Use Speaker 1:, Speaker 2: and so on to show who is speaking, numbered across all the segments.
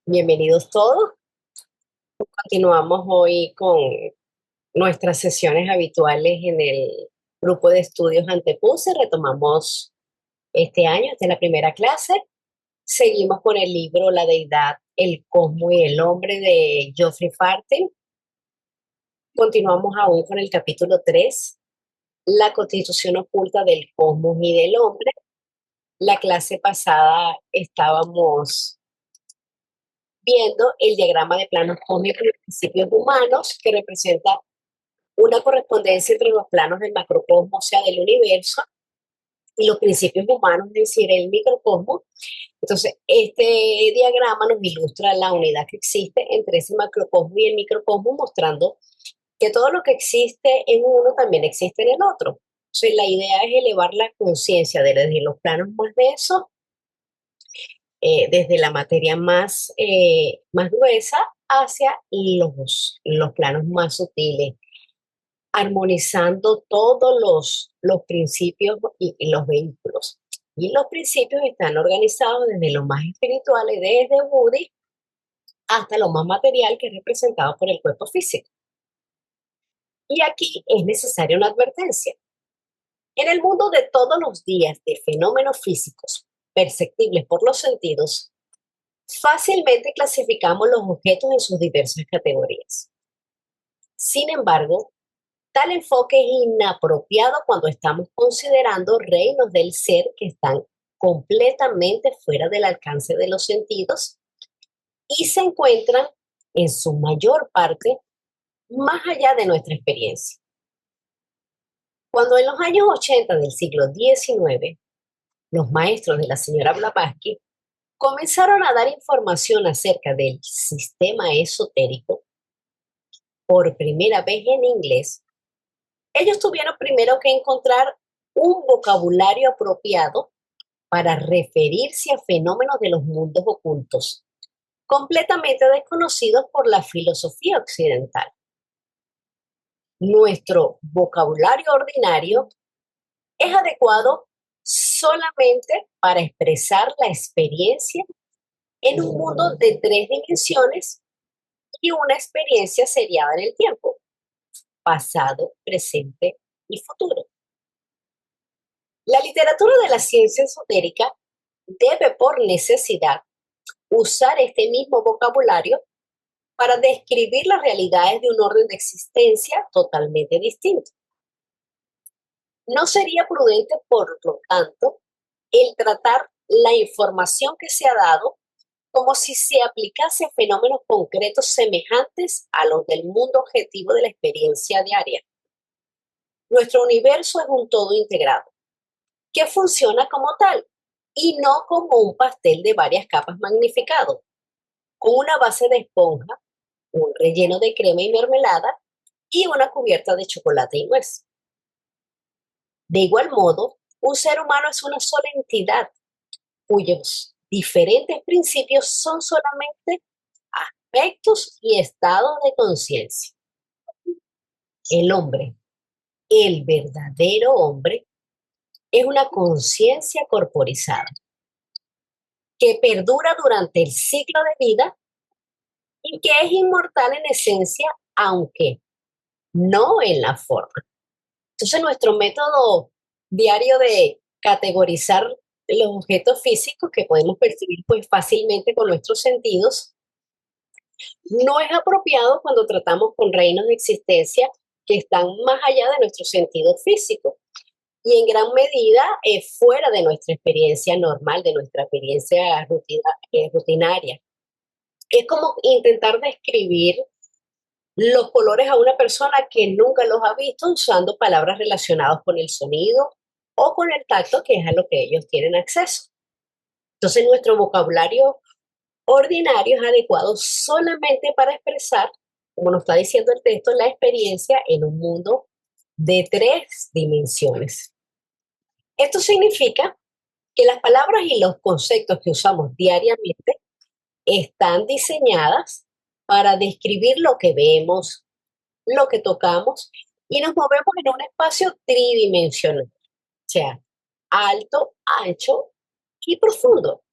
Speaker 1: Bienvenidos todos. Continuamos hoy con nuestras sesiones habituales en el grupo de estudios Antepuse. Retomamos este año, esta es la primera clase. Seguimos con el libro La Deidad, el Cosmos y el Hombre de Geoffrey Farten. Continuamos aún con el capítulo 3, la constitución oculta del cosmos y del hombre. La clase pasada estábamos viendo el diagrama de planos cósmicos y principios humanos que representa una correspondencia entre los planos del macrocosmos, o sea, del universo, y los principios humanos, es decir, el microcosmos. Entonces, este diagrama nos ilustra la unidad que existe entre ese macrocosmos y el microcosmos, mostrando que todo lo que existe en uno también existe en el otro. Entonces, la idea es elevar la conciencia desde los planos más densos, desde la materia más gruesa, hacia los planos más sutiles, armonizando todos los principios y los vehículos. Y los principios están organizados desde lo más espiritual, desde Woody, hasta lo más material, que es representado por el cuerpo físico. Y aquí es necesaria una advertencia. En el mundo de todos los días de fenómenos físicos perceptibles por los sentidos, fácilmente clasificamos los objetos en sus diversas categorías. Sin embargo, tal enfoque es inapropiado cuando estamos considerando reinos del ser que están completamente fuera del alcance de los sentidos y se encuentran en su mayor parte más allá de nuestra experiencia. Cuando en los años 80 del siglo XIX, los maestros de la señora Blavatsky comenzaron a dar información acerca del sistema esotérico por primera vez en inglés, ellos tuvieron primero que encontrar un vocabulario apropiado para referirse a fenómenos de los mundos ocultos, completamente desconocidos por la filosofía occidental. Nuestro vocabulario ordinario es adecuado solamente para expresar la experiencia en un mundo de 3 dimensiones y una experiencia seriada en el tiempo, pasado, presente y futuro. La literatura de la ciencia esotérica debe por necesidad usar este mismo vocabulario para describir las realidades de un orden de existencia totalmente distinto. No sería prudente, por lo tanto, el tratar la información que se ha dado como si se aplicase a fenómenos concretos semejantes a los del mundo objetivo de la experiencia diaria. Nuestro universo es un todo integrado, que funciona como tal y no como un pastel de varias capas magnificado, con una base de esponja, un relleno de crema y mermelada y una cubierta de chocolate y nuez. De igual modo, un ser humano es una sola entidad cuyos diferentes principios son solamente aspectos y estados de conciencia. El hombre, el verdadero hombre, es una conciencia corporizada que perdura durante el ciclo de vida y que es inmortal en esencia, aunque no en la forma. Entonces, nuestro método diario de categorizar los objetos físicos que podemos percibir pues, fácilmente con nuestros sentidos no es apropiado cuando tratamos con reinos de existencia que están más allá de nuestro sentido físico y en gran medida fuera de nuestra experiencia normal, de nuestra experiencia rutinaria. Es como intentar describir los colores a una persona que nunca los ha visto usando palabras relacionadas con el sonido o con el tacto, que es a lo que ellos tienen acceso. Entonces, nuestro vocabulario ordinario es adecuado solamente para expresar, como nos está diciendo el texto, la experiencia en un mundo de 3 dimensiones. Esto significa que las palabras y los conceptos que usamos diariamente están diseñadas para describir lo que vemos, lo que tocamos y nos movemos en un espacio tridimensional, o sea, alto, ancho y profundo.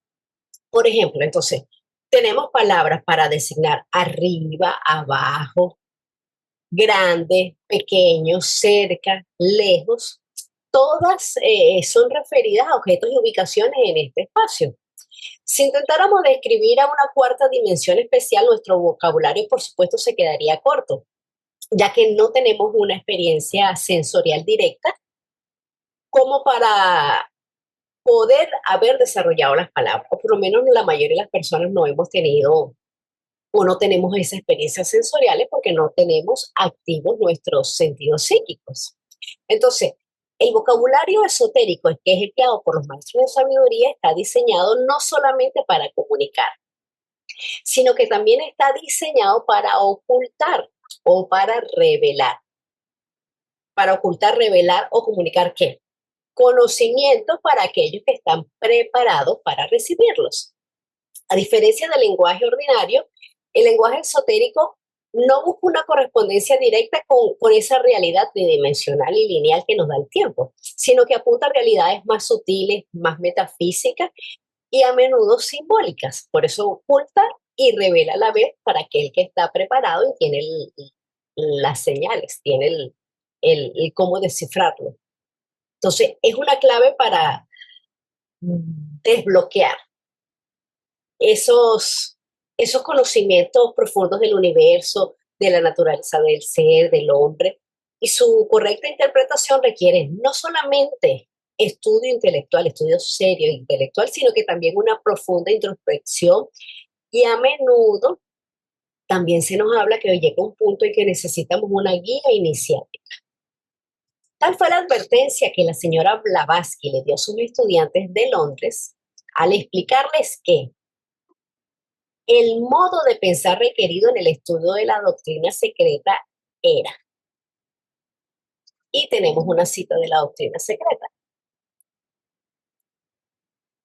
Speaker 1: Por ejemplo, entonces, Tenemos palabras para designar arriba, abajo, grande, pequeño, cerca, lejos. Todas son referidas a objetos y ubicaciones en este espacio. Si intentáramos describir a una cuarta dimensión especial, nuestro vocabulario, por supuesto, se quedaría corto, ya que no tenemos una experiencia sensorial directa como para poder haber desarrollado las palabras. O por lo menos la mayoría de las personas no hemos tenido o no tenemos esas experiencias sensoriales porque no tenemos activos nuestros sentidos psíquicos. Entonces, el vocabulario esotérico, que es el creado por los maestros de sabiduría, está diseñado no solamente para comunicar, sino que también está diseñado para ocultar o para revelar. Para ocultar, revelar o comunicar ¿qué? Conocimientos para aquellos que están preparados para recibirlos. A diferencia del lenguaje ordinario, el lenguaje esotérico no busca una correspondencia directa con esa realidad tridimensional y lineal que nos da el tiempo, sino que apunta a realidades más sutiles, más metafísicas y a menudo simbólicas. Por eso oculta y revela a la vez para aquel que está preparado y tiene las señales, tiene el cómo descifrarlo. Entonces, es una clave para desbloquear esos conocimientos profundos del universo, de la naturaleza del ser, del hombre, y su correcta interpretación requiere no solamente estudio intelectual, estudio serio e intelectual, sino que también una profunda introspección y a menudo también se nos habla que llega un punto en que necesitamos una guía inicial. Tal fue la advertencia que la señora Blavatsky le dio a sus estudiantes de Londres al explicarles que el modo de pensar requerido en el estudio de la doctrina secreta era, y tenemos una cita de la doctrina secreta,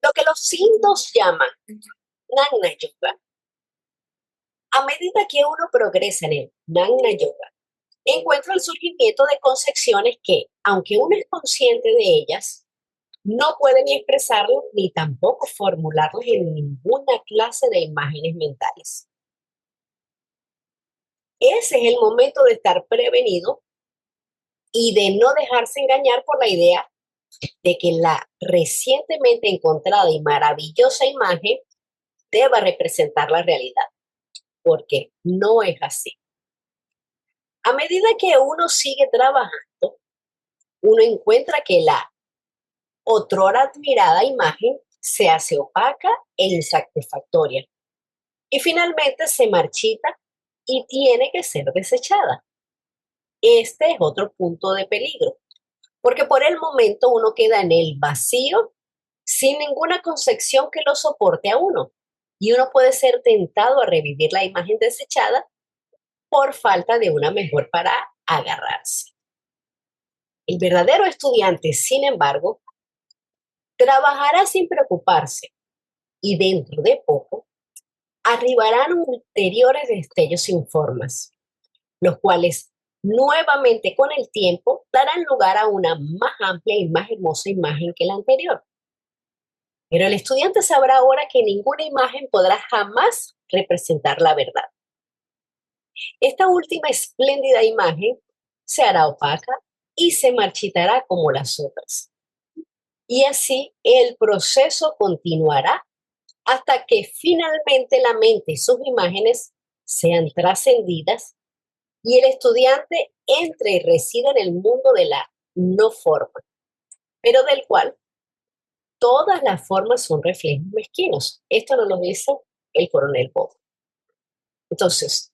Speaker 1: lo que los hindús llaman Jnana Yoga. A medida que uno progresa en el Jnana Yoga, encuentra el surgimiento de concepciones que, aunque uno es consciente de ellas, no puede ni expresarlo ni tampoco formularlas en ninguna clase de imágenes mentales. Ese es el momento de estar prevenido y de no dejarse engañar por la idea de que la recientemente encontrada y maravillosa imagen deba representar la realidad, porque no es así. A medida que uno sigue trabajando, uno encuentra que la otrora admirada imagen se hace opaca e insatisfactoria y finalmente se marchita y tiene que ser desechada. Este es otro punto de peligro, porque por el momento uno queda en el vacío sin ninguna concepción que lo soporte a uno y uno puede ser tentado a revivir la imagen desechada por falta de una mejor para agarrarse. El verdadero estudiante, sin embargo, trabajará sin preocuparse y dentro de poco arribarán ulteriores destellos sin formas, los cuales nuevamente con el tiempo darán lugar a una más amplia y más hermosa imagen que la anterior. Pero el estudiante sabrá ahora que ninguna imagen podrá jamás representar la verdad. Esta última espléndida imagen se hará opaca y se marchitará como las otras. Y así el proceso continuará hasta que finalmente la mente y sus imágenes sean trascendidas y el estudiante entre y resida en el mundo de la no forma, pero del cual todas las formas son reflejos mezquinos. Esto nos lo dice el coronel Bob. Entonces,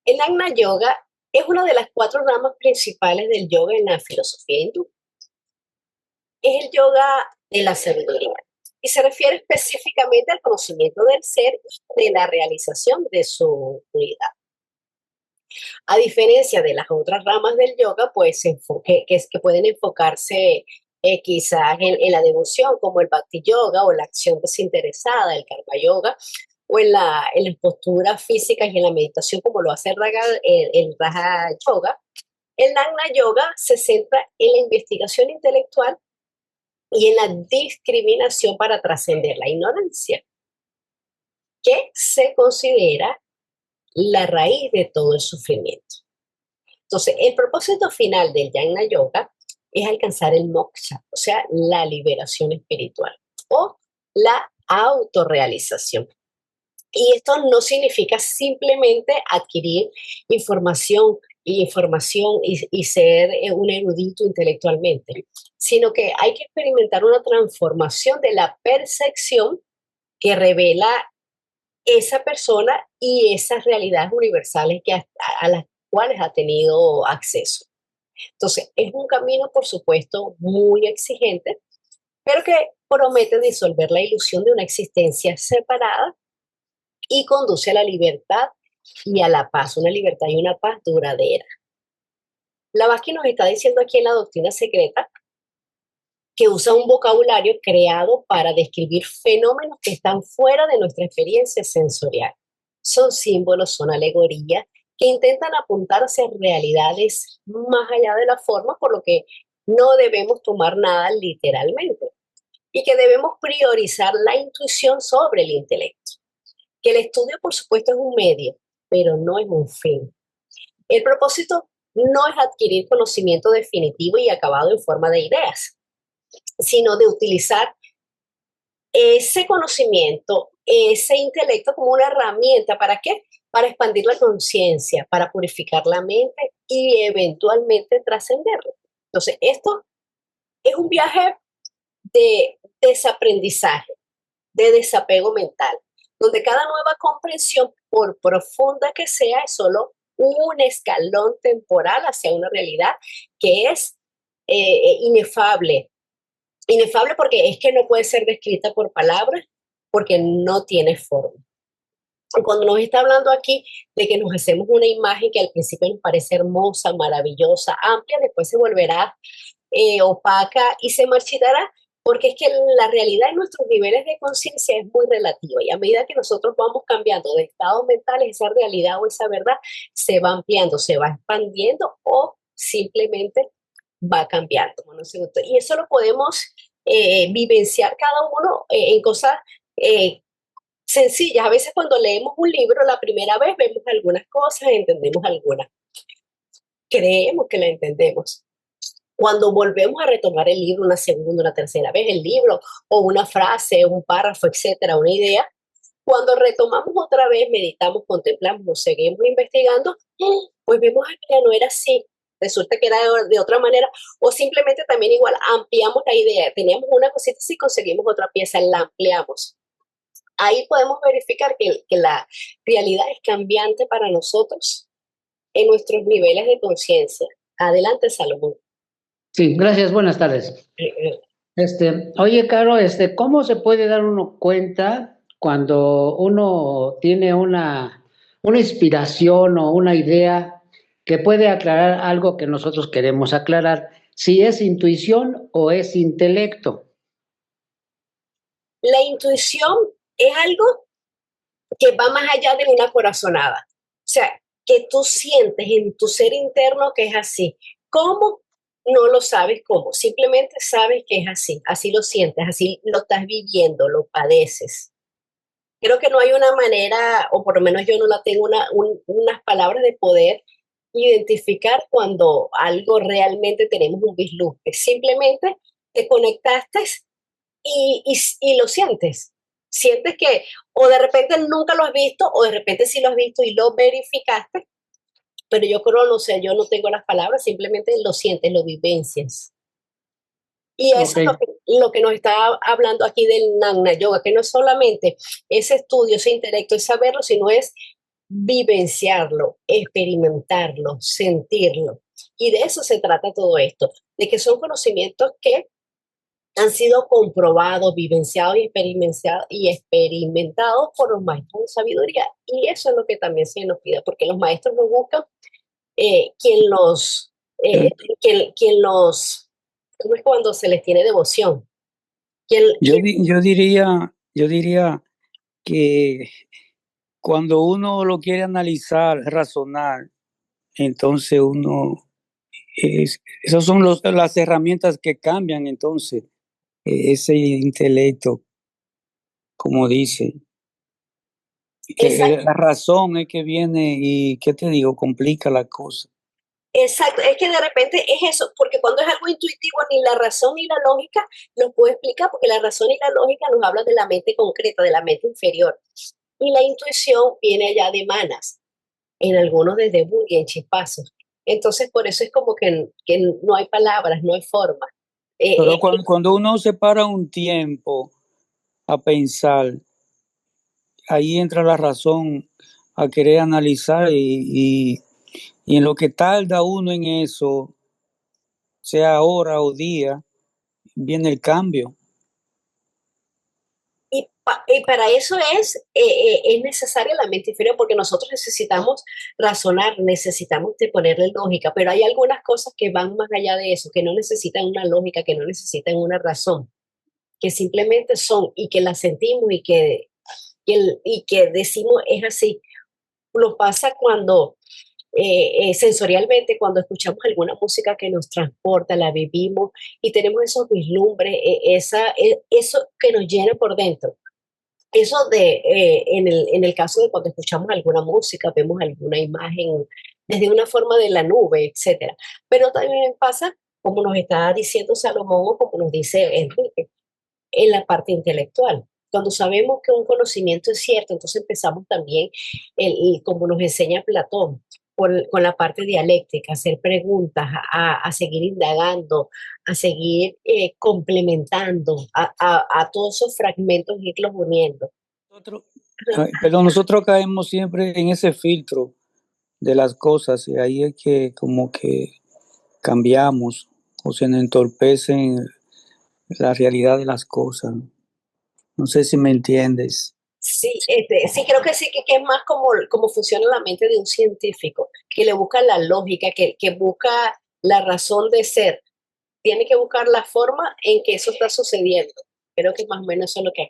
Speaker 1: el Jnana Yoga es una de las 4 ramas principales del yoga en la filosofía hindú. Es el yoga de la sabiduría y se refiere específicamente al conocimiento del ser y de la realización de su unidad. A diferencia de las otras ramas del yoga, pues que pueden enfocarse quizás en la devoción, como el Bhakti Yoga o la acción desinteresada, el Karma Yoga, o en las posturas físicas y en la meditación, como lo hace el Raja Yoga. El Jnana Yoga se centra en la investigación intelectual y en la discriminación para trascender la ignorancia. que se considera la raíz de todo el sufrimiento. Entonces, el propósito final del Jnana Yoga es alcanzar el moksha, o sea, la liberación espiritual o la autorrealización. Y esto no significa simplemente adquirir información y ser un erudito intelectualmente, sino que hay que experimentar una transformación de la percepción que revela esa persona y esas realidades universales a las cuales ha tenido acceso. Entonces, es un camino, por supuesto, muy exigente, pero que promete disolver la ilusión de una existencia separada y conduce a la libertad y a la paz, una libertad y una paz duradera. Blavatsky nos está diciendo aquí en la doctrina secreta que usa un vocabulario creado para describir fenómenos que están fuera de nuestra experiencia sensorial. Son símbolos, son alegorías que intentan apuntar hacia realidades más allá de la forma, por lo que no debemos tomar nada literalmente y que debemos priorizar la intuición sobre el intelecto. Que el estudio, por supuesto, es un medio, pero no es un fin. El propósito no es adquirir conocimiento definitivo y acabado en forma de ideas, sino de utilizar ese conocimiento, ese intelecto como una herramienta. ¿Para qué? Para expandir la conciencia, para purificar la mente y eventualmente trascenderlo. Entonces, esto es un viaje de desaprendizaje, de desapego mental, donde cada nueva comprensión, por profunda que sea, es solo un escalón temporal hacia una realidad que es inefable. Inefable porque es que no puede ser descrita por palabras, porque no tiene forma. Cuando nos está hablando aquí de que nos hacemos una imagen que al principio nos parece hermosa, maravillosa, amplia, después se volverá opaca y se marchitará, porque es que la realidad de nuestros niveles de conciencia es muy relativa y a medida que nosotros vamos cambiando de estados mentales, esa realidad o esa verdad se va ampliando, se va expandiendo o simplemente va cambiando. Bueno, y eso lo podemos vivenciar cada uno en cosas eh, sencillas. A veces cuando leemos un libro la primera vez vemos algunas cosas, entendemos algunas, creemos que la entendemos. Cuando volvemos a retomar el libro una segunda, una tercera vez, el libro o una frase, un párrafo, etcétera, una idea, cuando retomamos otra vez, meditamos, contemplamos, seguimos investigando, pues vemos que ya no era así, resulta que era de otra manera, o simplemente también igual ampliamos la idea, teníamos una cosita así, conseguimos otra pieza, la ampliamos. Ahí podemos verificar que la realidad es cambiante para nosotros en nuestros niveles de conciencia. Adelante, Salomón.
Speaker 2: Sí, gracias, buenas tardes. Oye, Caro, ¿cómo se puede dar uno cuenta cuando uno tiene una inspiración o una idea que puede aclarar algo que nosotros queremos aclarar? Si es intuición o es intelecto.
Speaker 1: La intuición es algo que va más allá de una corazonada. O sea, que tú sientes en tu ser interno que es así. ¿Cómo? No lo sabes cómo, simplemente sabes que es así, así lo sientes, así lo estás viviendo, lo padeces. Creo que no hay una manera, o por lo menos yo no la tengo, unas palabras de poder identificar cuando algo realmente tenemos un vislumbre. Simplemente te conectaste y lo sientes. Sientes que o de repente nunca lo has visto o de repente sí lo has visto y lo verificaste, pero yo creo, no sé, yo no tengo las palabras, simplemente lo sientes, lo vivencias. Y eso
Speaker 2: Okay.
Speaker 1: es lo que nos está hablando aquí del Jnana Yoga, que no es solamente ese estudio, ese intelecto, es saberlo, sino es vivenciarlo, experimentarlo, sentirlo. Y de eso se trata todo esto, de que son conocimientos que han sido comprobados, vivenciados y experimentados por los maestros de sabiduría. Y eso es lo que también se nos pide, porque los maestros nos buscan quien los, eh, quien los, ¿cómo es cuando se les tiene devoción?
Speaker 3: Yo diría que cuando uno lo quiere analizar, razonar, entonces esas son las herramientas que cambian entonces ese intelecto, como dice. la razón es que viene y, ¿qué te digo? Complica la cosa.
Speaker 1: Exacto, es que de repente es eso, porque cuando es algo intuitivo, ni la razón ni la lógica lo puede explicar, porque la razón y la lógica nos hablan de la mente concreta, de la mente inferior. Y la intuición viene allá de manas, en algunos de debut y en chispazos. Entonces, por eso es como que no hay palabras, no hay forma.
Speaker 3: Pero cuando uno se para un tiempo a pensar, ahí entra la razón a querer analizar y en lo que tarda uno en eso, sea hora o día, viene el cambio.
Speaker 1: Y para eso es necesaria la mente inferior, porque nosotros necesitamos razonar, necesitamos de ponerle lógica, pero hay algunas cosas que van más allá de eso, que no necesitan una lógica, que no necesitan una razón, que simplemente son y que las sentimos y que decimos es así. Nos pasa cuando sensorialmente, cuando escuchamos alguna música que nos transporta, la vivimos y tenemos esos vislumbres, eso que nos llena por dentro. Eso en el caso de cuando escuchamos alguna música, vemos alguna imagen desde una forma de la nube, etcétera. Pero también pasa, como nos está diciendo Salomón o como nos dice Enrique, en la parte intelectual. Cuando sabemos que un conocimiento es cierto, entonces empezamos también, como nos enseña Platón, con la parte dialéctica, hacer preguntas, a seguir indagando, a seguir complementando, a todos esos fragmentos irlos uniendo.
Speaker 3: Pero nosotros caemos siempre en ese filtro de las cosas y ahí es que como que cambiamos o se nos entorpecen la realidad de las cosas. No sé si me entiendes.
Speaker 1: Sí, sí, creo que sí, que es más como funciona la mente de un científico, que le busca la lógica, que busca la razón de ser. Tiene que buscar la forma en que eso está sucediendo. Creo que más o menos eso es lo que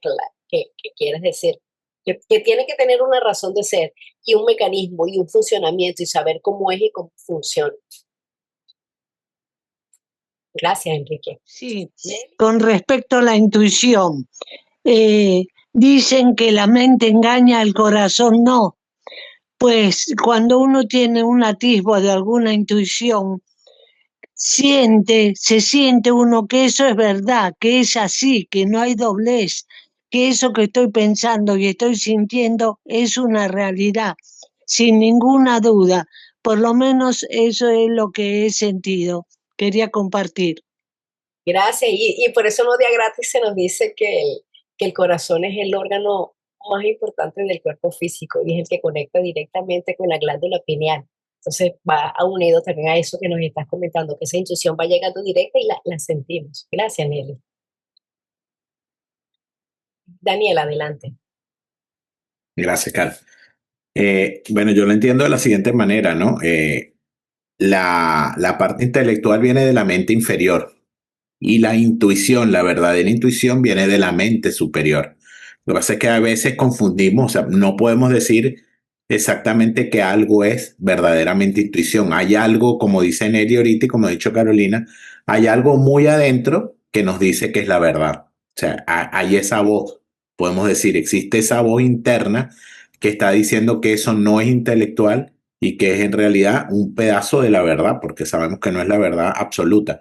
Speaker 1: quieres decir. Que tiene que tener una razón de ser y un mecanismo y un funcionamiento y saber cómo es y cómo funciona. Gracias, Enrique.
Speaker 4: Sí, con respecto a la intuición, dicen que la mente engaña, el corazón no. Pues cuando uno tiene un atisbo de alguna intuición, se siente uno que eso es verdad, que es así, que no hay doblez, que eso que estoy pensando y estoy sintiendo es una realidad, sin ninguna duda. Por lo menos eso es lo que he sentido. Quería compartir.
Speaker 1: Gracias. Y por eso no día gratis se nos dice que el corazón es el órgano más importante del cuerpo físico y es el que conecta directamente con la glándula pineal. Entonces va unido también a eso que nos estás comentando, que esa intuición va llegando directa y la sentimos. Gracias, Nelly. Daniel, adelante.
Speaker 5: Gracias, Carl. Bueno, yo lo entiendo de la siguiente manera, ¿no? La parte intelectual viene de la mente inferior y la intuición, la verdadera intuición, viene de la mente superior. Lo que pasa es que a veces confundimos, o sea, no podemos decir exactamente que algo es verdaderamente intuición. Hay algo, como dice Nelly ahorita y como ha dicho Carolina, hay algo muy adentro que nos dice que es la verdad. O sea, hay esa voz, podemos decir, existe esa voz interna que está diciendo que eso no es intelectual y que es en realidad un pedazo de la verdad, porque sabemos que no es la verdad absoluta,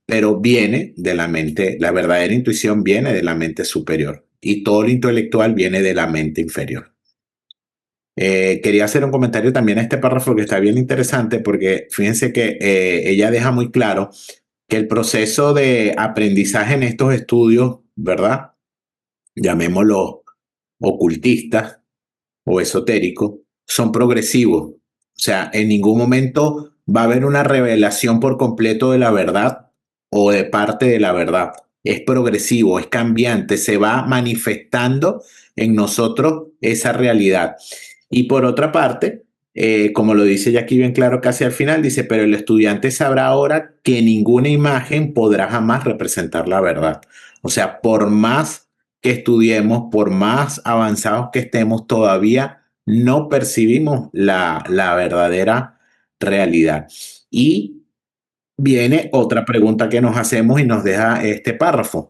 Speaker 5: pero viene de la mente, la verdadera intuición viene de la mente superior y todo lo intelectual viene de la mente inferior. Quería hacer un comentario también a este párrafo que está bien interesante porque fíjense que ella deja muy claro que el proceso de aprendizaje en estos estudios, ¿verdad? Llamémoslo ocultistas o esotéricos, son progresivos. O sea, en ningún momento va a haber una revelación por completo de la verdad o de parte de la verdad. Es progresivo, es cambiante, se va manifestando en nosotros esa realidad. Y por otra parte, como lo dice ya aquí bien claro casi al final, dice, pero el estudiante sabrá ahora que ninguna imagen podrá jamás representar la verdad. O sea, por más que estudiemos, por más avanzados que estemos, todavía no percibimos la verdadera realidad. Y viene otra pregunta que nos hacemos y nos deja este párrafo.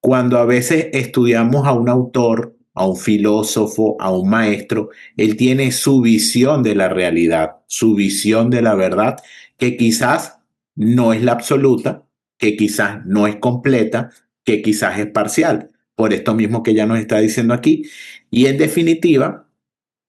Speaker 5: Cuando a veces estudiamos a un autor, a un filósofo, a un maestro. Él tiene su visión de la realidad, su visión de la verdad, que quizás no es la absoluta, que quizás no es completa, que quizás es parcial, por esto mismo que ya nos está diciendo aquí. Y en definitiva,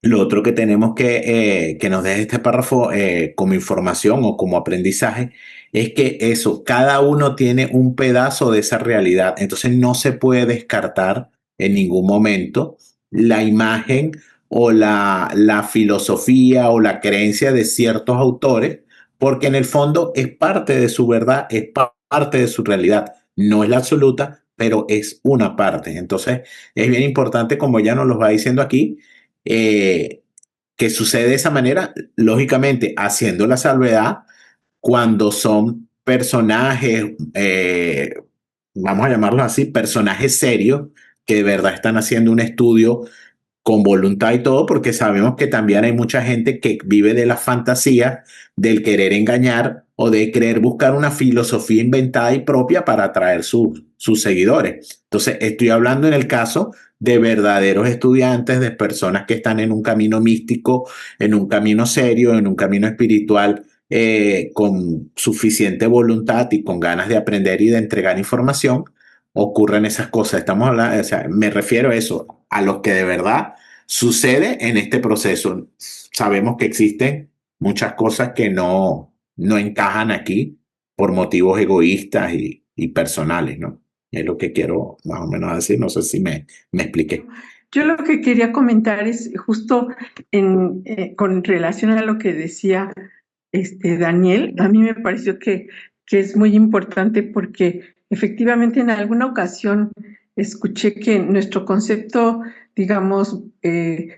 Speaker 5: lo otro que tenemos que nos deja este párrafo como información o como aprendizaje es que eso, cada uno tiene un pedazo de esa realidad, entonces no se puede descartar en ningún momento la imagen o la filosofía o la creencia de ciertos autores, porque en el fondo es parte de su verdad, es parte de su realidad, no es la absoluta, pero es una parte. Entonces es bien importante, como ya nos lo va diciendo aquí, eh, que sucede de esa manera, lógicamente haciendo la salvedad cuando son personajes, vamos a llamarlos así, personajes serios que de verdad están haciendo un estudio con voluntad y todo, porque sabemos que también hay mucha gente que vive de la fantasía, del querer engañar o de querer buscar una filosofía inventada y propia para atraer sus seguidores. Entonces, estoy hablando en el caso de verdaderos estudiantes, de personas que están en un camino místico, en un camino serio, en un camino espiritual, con suficiente voluntad y con ganas de aprender y de entregar información. Ocurren esas cosas. Estamos hablando, o sea, me refiero a eso, a los que de verdad sucede en este proceso. Sabemos que existen muchas cosas que no encajan aquí por motivos egoístas y personales, ¿no? Es lo que quiero más o menos decir. No sé si me expliqué.
Speaker 6: Yo lo que quería comentar es justo con relación a lo que decía Daniel. A mí me pareció que es muy importante porque efectivamente en alguna ocasión escuché que nuestro concepto, digamos,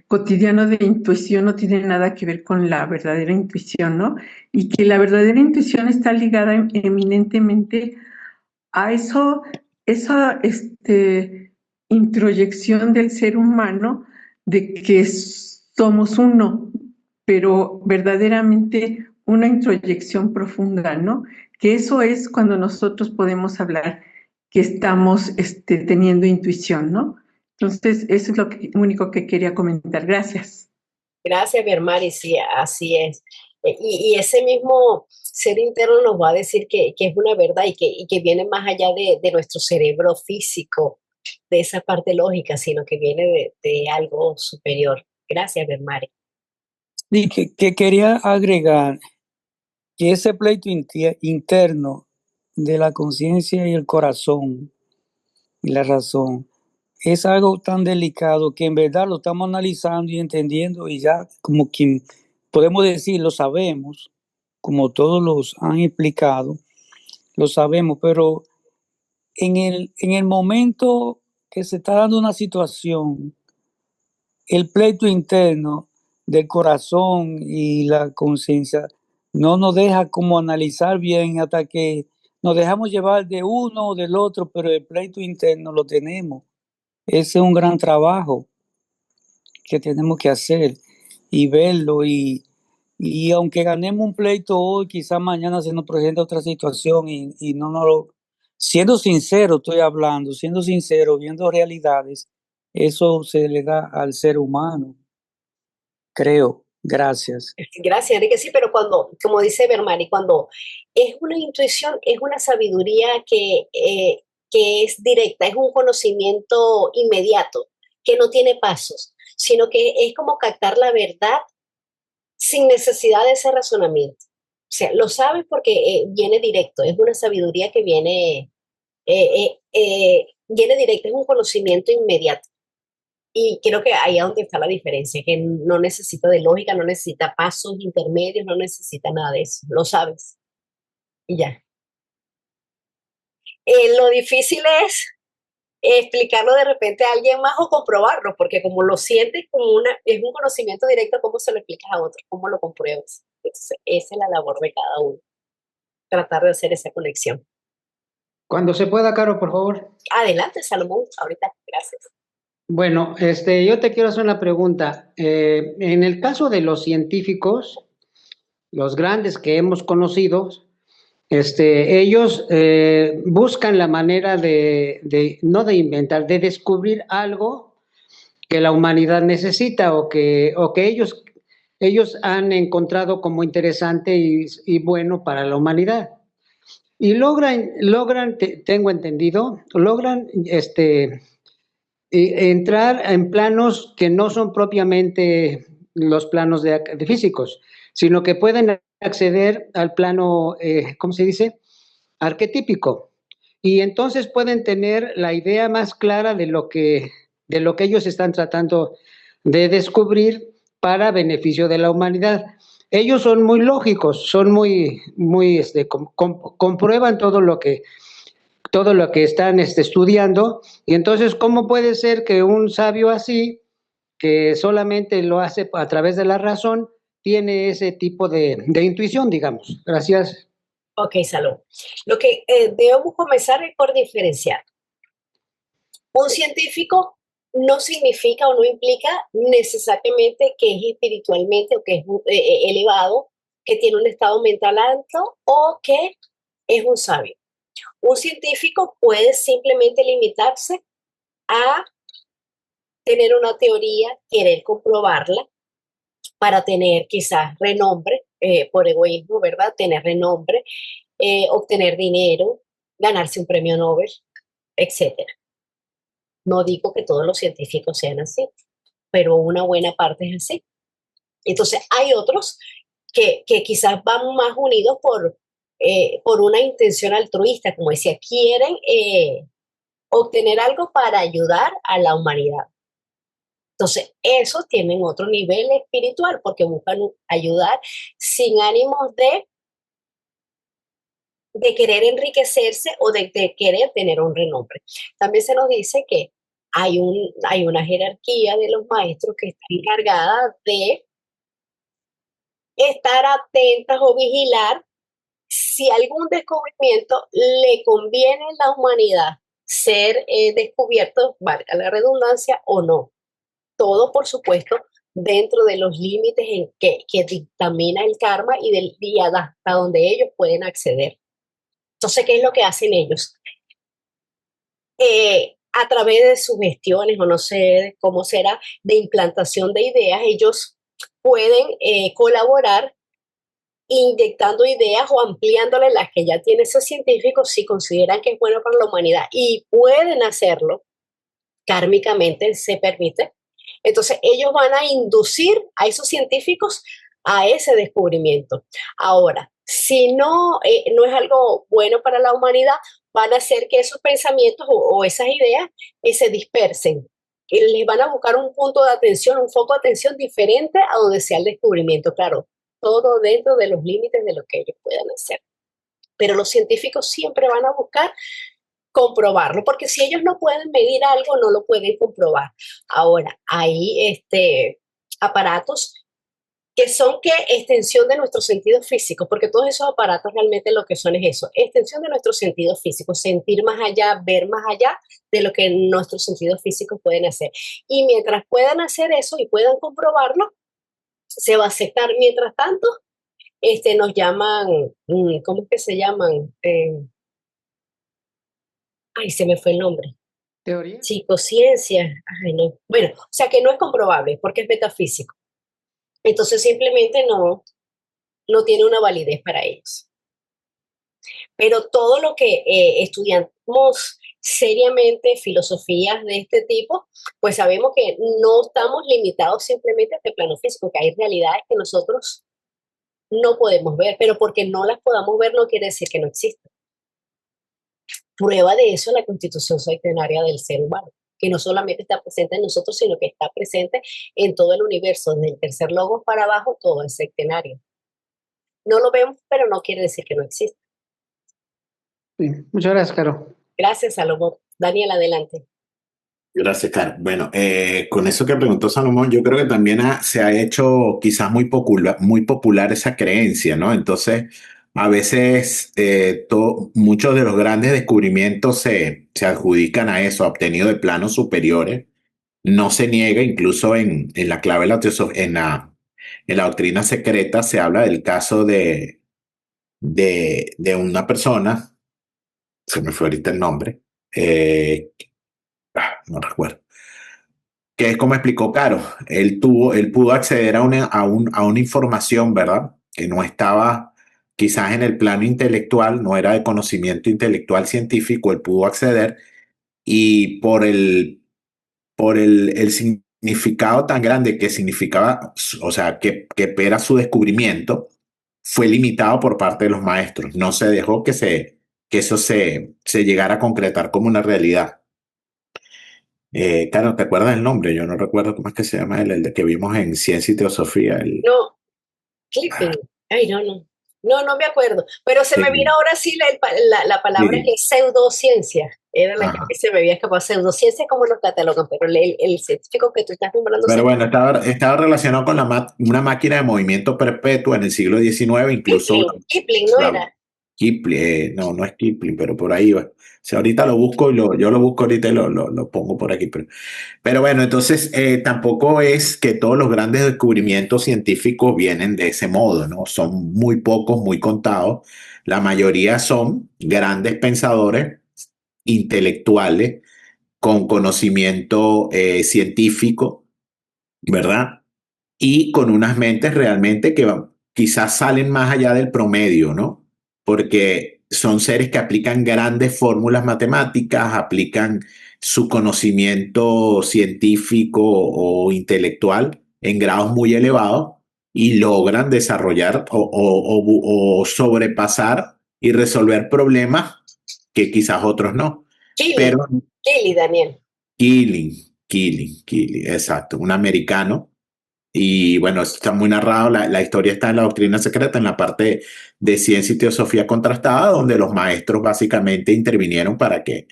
Speaker 6: cotidiano de intuición no tiene nada que ver con la verdadera intuición, ¿no? Y que la verdadera intuición está ligada eminentemente a esa introyección del ser humano de que somos uno, pero verdaderamente una introyección profunda, ¿no? Que eso es cuando nosotros podemos hablar que estamos teniendo intuición, ¿no? Entonces, eso es lo único que quería comentar. Gracias.
Speaker 1: Gracias, Bermari, sí, así es. Y ese mismo ser interno nos va a decir que es una verdad y que viene más allá de nuestro cerebro físico, de esa parte lógica, sino que viene de algo superior. Gracias, Bermari.
Speaker 3: Y que quería agregar que ese pleito interno de la conciencia y el corazón y la razón es algo tan delicado que en verdad lo estamos analizando y entendiendo y ya como que podemos decir, lo sabemos, como todos los han explicado, lo sabemos, pero en el momento que se está dando una situación, el pleito interno del corazón y la conciencia no nos deja como analizar bien hasta que nos dejamos llevar de uno o del otro, pero el pleito interno lo tenemos. Ese es un gran trabajo que tenemos que hacer y verlo y aunque ganemos un pleito hoy, quizás mañana se nos presenta otra situación y no nos lo... Siendo sincero, estoy hablando, siendo sincero, viendo realidades, eso se le da al ser humano, creo. Gracias.
Speaker 1: Gracias, Enrique. Sí, pero cuando, como dice Bermari, cuando es una intuición, es una sabiduría que es directa, es un conocimiento inmediato, que no tiene pasos, sino que es como captar la verdad sin necesidad de ese razonamiento. O sea, lo sabes porque viene directo, es una sabiduría que viene directa, es un conocimiento inmediato. Y creo que ahí es donde está la diferencia, que no necesita de lógica, no necesita pasos intermedios, no necesita nada de eso, lo sabes y ya. Lo difícil es explicarlo de repente a alguien más o comprobarlo, porque como lo sientes como es un conocimiento directo, ¿cómo se lo explicas a otro? ¿Cómo lo compruebas? Entonces, esa es la labor de cada uno, tratar de hacer esa conexión.
Speaker 2: Cuando se pueda, Caro, por favor.
Speaker 1: Adelante, Salomón, ahorita, gracias.
Speaker 2: Bueno, yo te quiero hacer una pregunta. En el caso de los científicos, los grandes que hemos conocido, ellos buscan la manera no de inventar, de descubrir algo la humanidad necesita o que ellos han encontrado como interesante y bueno para la humanidad. Y logran, tengo entendido, logran entrar en planos que no son propiamente los planos de físicos, sino que pueden acceder al plano, ¿cómo se dice? Arquetípico. Y entonces pueden tener la idea más clara de lo que ellos están tratando de descubrir para beneficio de la humanidad. Ellos son muy lógicos, son muy comprueban todo lo que están estudiando, y entonces, ¿cómo puede ser que un sabio así, que solamente lo hace a través de la razón, tiene ese tipo de intuición, digamos? Gracias.
Speaker 1: Ok, Salud. Lo que debemos comenzar es por diferenciar. Un científico no significa o no implica necesariamente que es espiritualmente o que es elevado, que tiene un estado mental alto o que es un sabio. Un científico puede simplemente limitarse a tener una teoría, querer comprobarla para tener quizás renombre, por egoísmo, ¿verdad? Tener renombre, obtener dinero, ganarse un premio Nobel, etcétera. No digo que todos los científicos sean así, pero una buena parte es así. Entonces, hay otros que quizás van más unidos por una intención altruista, como decía, quieren obtener algo para ayudar a la humanidad. Entonces, esos tienen otro nivel espiritual porque buscan ayudar sin ánimos de querer enriquecerse o de querer tener un renombre. También se nos dice que hay una jerarquía de los maestros que está encargada de estar atentas o vigilar si algún descubrimiento le conviene a la humanidad ser descubierto, valga la redundancia, o no. Todo, por supuesto, dentro de los límites en que dictamina el karma y hasta donde ellos pueden acceder. Entonces, ¿qué es lo que hacen ellos? A través de sugestiones, o no sé cómo será, de implantación de ideas, ellos pueden colaborar inyectando ideas o ampliándole las que ya tienen esos científicos si consideran que es bueno para la humanidad y pueden hacerlo, kármicamente se permite. Entonces ellos van a inducir a esos científicos a ese descubrimiento. Ahora, si no, no es algo bueno para la humanidad, van a hacer que esos pensamientos o esas ideas se dispersen. Y les van a buscar un punto de atención, un foco de atención diferente a donde sea el descubrimiento, claro, todo dentro de los límites de lo que ellos puedan hacer. Pero los científicos siempre van a buscar comprobarlo, porque si ellos no pueden medir algo, no lo pueden comprobar. Ahora, hay aparatos que son extensión de nuestros sentidos físicos, porque todos esos aparatos realmente lo que son es eso, extensión de nuestros sentidos físicos, sentir más allá, ver más allá de lo que nuestros sentidos físicos pueden hacer. Y mientras puedan hacer eso y puedan comprobarlo, se va a aceptar. Mientras tanto, nos llaman, ¿cómo es que se llaman? Ay, se me fue el nombre.
Speaker 2: ¿Teoría?
Speaker 1: Psicociencia. Ay, no. Bueno, o sea que no es comprobable porque es metafísico. Entonces simplemente no tiene una validez para ellos. Pero todo lo que estudiamos seriamente filosofías de este tipo, pues sabemos que no estamos limitados simplemente a este plano físico, que hay realidades que nosotros no podemos ver, pero porque no las podamos ver no quiere decir que no existen. Prueba de eso es la constitución sectenaria del ser humano, que no solamente está presente en nosotros, sino que está presente en todo el universo, desde el tercer logos para abajo, todo es sectenario. No lo vemos, pero no quiere decir que no existe.
Speaker 2: Sí. Muchas gracias, Caro.
Speaker 1: Gracias, Salomón. Daniel, adelante.
Speaker 5: Gracias, Caro. Bueno, con eso que preguntó Salomón, yo creo que también se ha hecho quizás muy popular esa creencia, ¿no? Entonces, a veces muchos de los grandes descubrimientos se adjudican a eso, obtenido de planos superiores. No se niega, incluso en la clave de en la doctrina secreta se habla del caso de una persona, se me fue ahorita el nombre, no recuerdo, que es como explicó Caro, él pudo acceder a una información, ¿verdad? Que no estaba quizás en el plano intelectual, no era de conocimiento intelectual científico, él pudo acceder y por el significado tan grande que significaba, o sea, que era su descubrimiento, fue limitado por parte de los maestros. No se dejó que eso se llegara a concretar como una realidad. Claro, ¿te acuerdas del nombre? Yo no recuerdo cómo es que se llama el de que vimos en Ciencia y Teosofía.
Speaker 1: No, Clipping. Ay, no. No, no me acuerdo. Pero se me vino
Speaker 5: Sí,
Speaker 1: ahora sí la palabra que
Speaker 5: sí.
Speaker 1: es pseudociencia. Era la
Speaker 5: Ajá.
Speaker 1: que se me había escapado. Pseudociencia es como lo catalogan, pero el científico que tú estás nombrando
Speaker 5: Pero bueno, estaba relacionado con una máquina de movimiento perpetuo en el siglo XIX, incluso
Speaker 1: Kipling, ¿no
Speaker 5: la,
Speaker 1: era?
Speaker 5: Kipling, no es Kipling, pero por ahí va. O sea, ahorita lo busco yo lo busco ahorita y lo pongo por aquí. Pero bueno, entonces tampoco es que todos los grandes descubrimientos científicos vienen de ese modo, ¿no? Son muy pocos, muy contados. La mayoría son grandes pensadores intelectuales con conocimiento científico, ¿verdad? Y con unas mentes realmente que quizás salen más allá del promedio, ¿no? Porque son seres que aplican grandes fórmulas matemáticas, aplican su conocimiento científico o intelectual en grados muy elevados y logran desarrollar o sobrepasar y resolver problemas que quizás otros no.
Speaker 1: Killy,
Speaker 5: Pero
Speaker 1: Killy, Daniel.
Speaker 5: Killing, exacto, un americano y bueno, está muy narrado, la historia está en la doctrina secreta, en la parte de ciencia y teosofía contrastada, donde los maestros básicamente intervinieron para que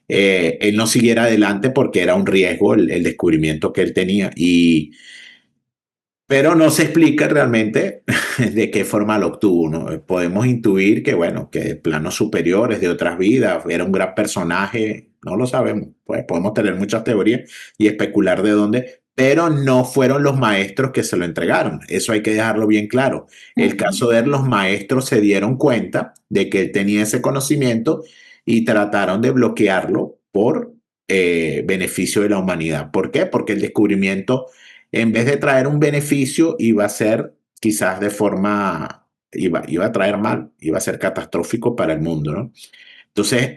Speaker 5: él no siguiera adelante porque era un riesgo el descubrimiento que él tenía. Pero no se explica realmente de qué forma lo obtuvo, ¿no? Podemos intuir que, bueno, que planos superiores de otras vidas, era un gran personaje, no lo sabemos, pues podemos tener muchas teorías y especular de dónde, pero no fueron los maestros que se lo entregaron, eso hay que dejarlo bien claro. El caso de él, los maestros se dieron cuenta de que él tenía ese conocimiento y trataron de bloquearlo por beneficio de la humanidad. ¿Por qué? Porque el descubrimiento en vez de traer un beneficio, iba a ser quizás de forma, iba a traer mal, iba a ser catastrófico para el mundo, ¿no? Entonces,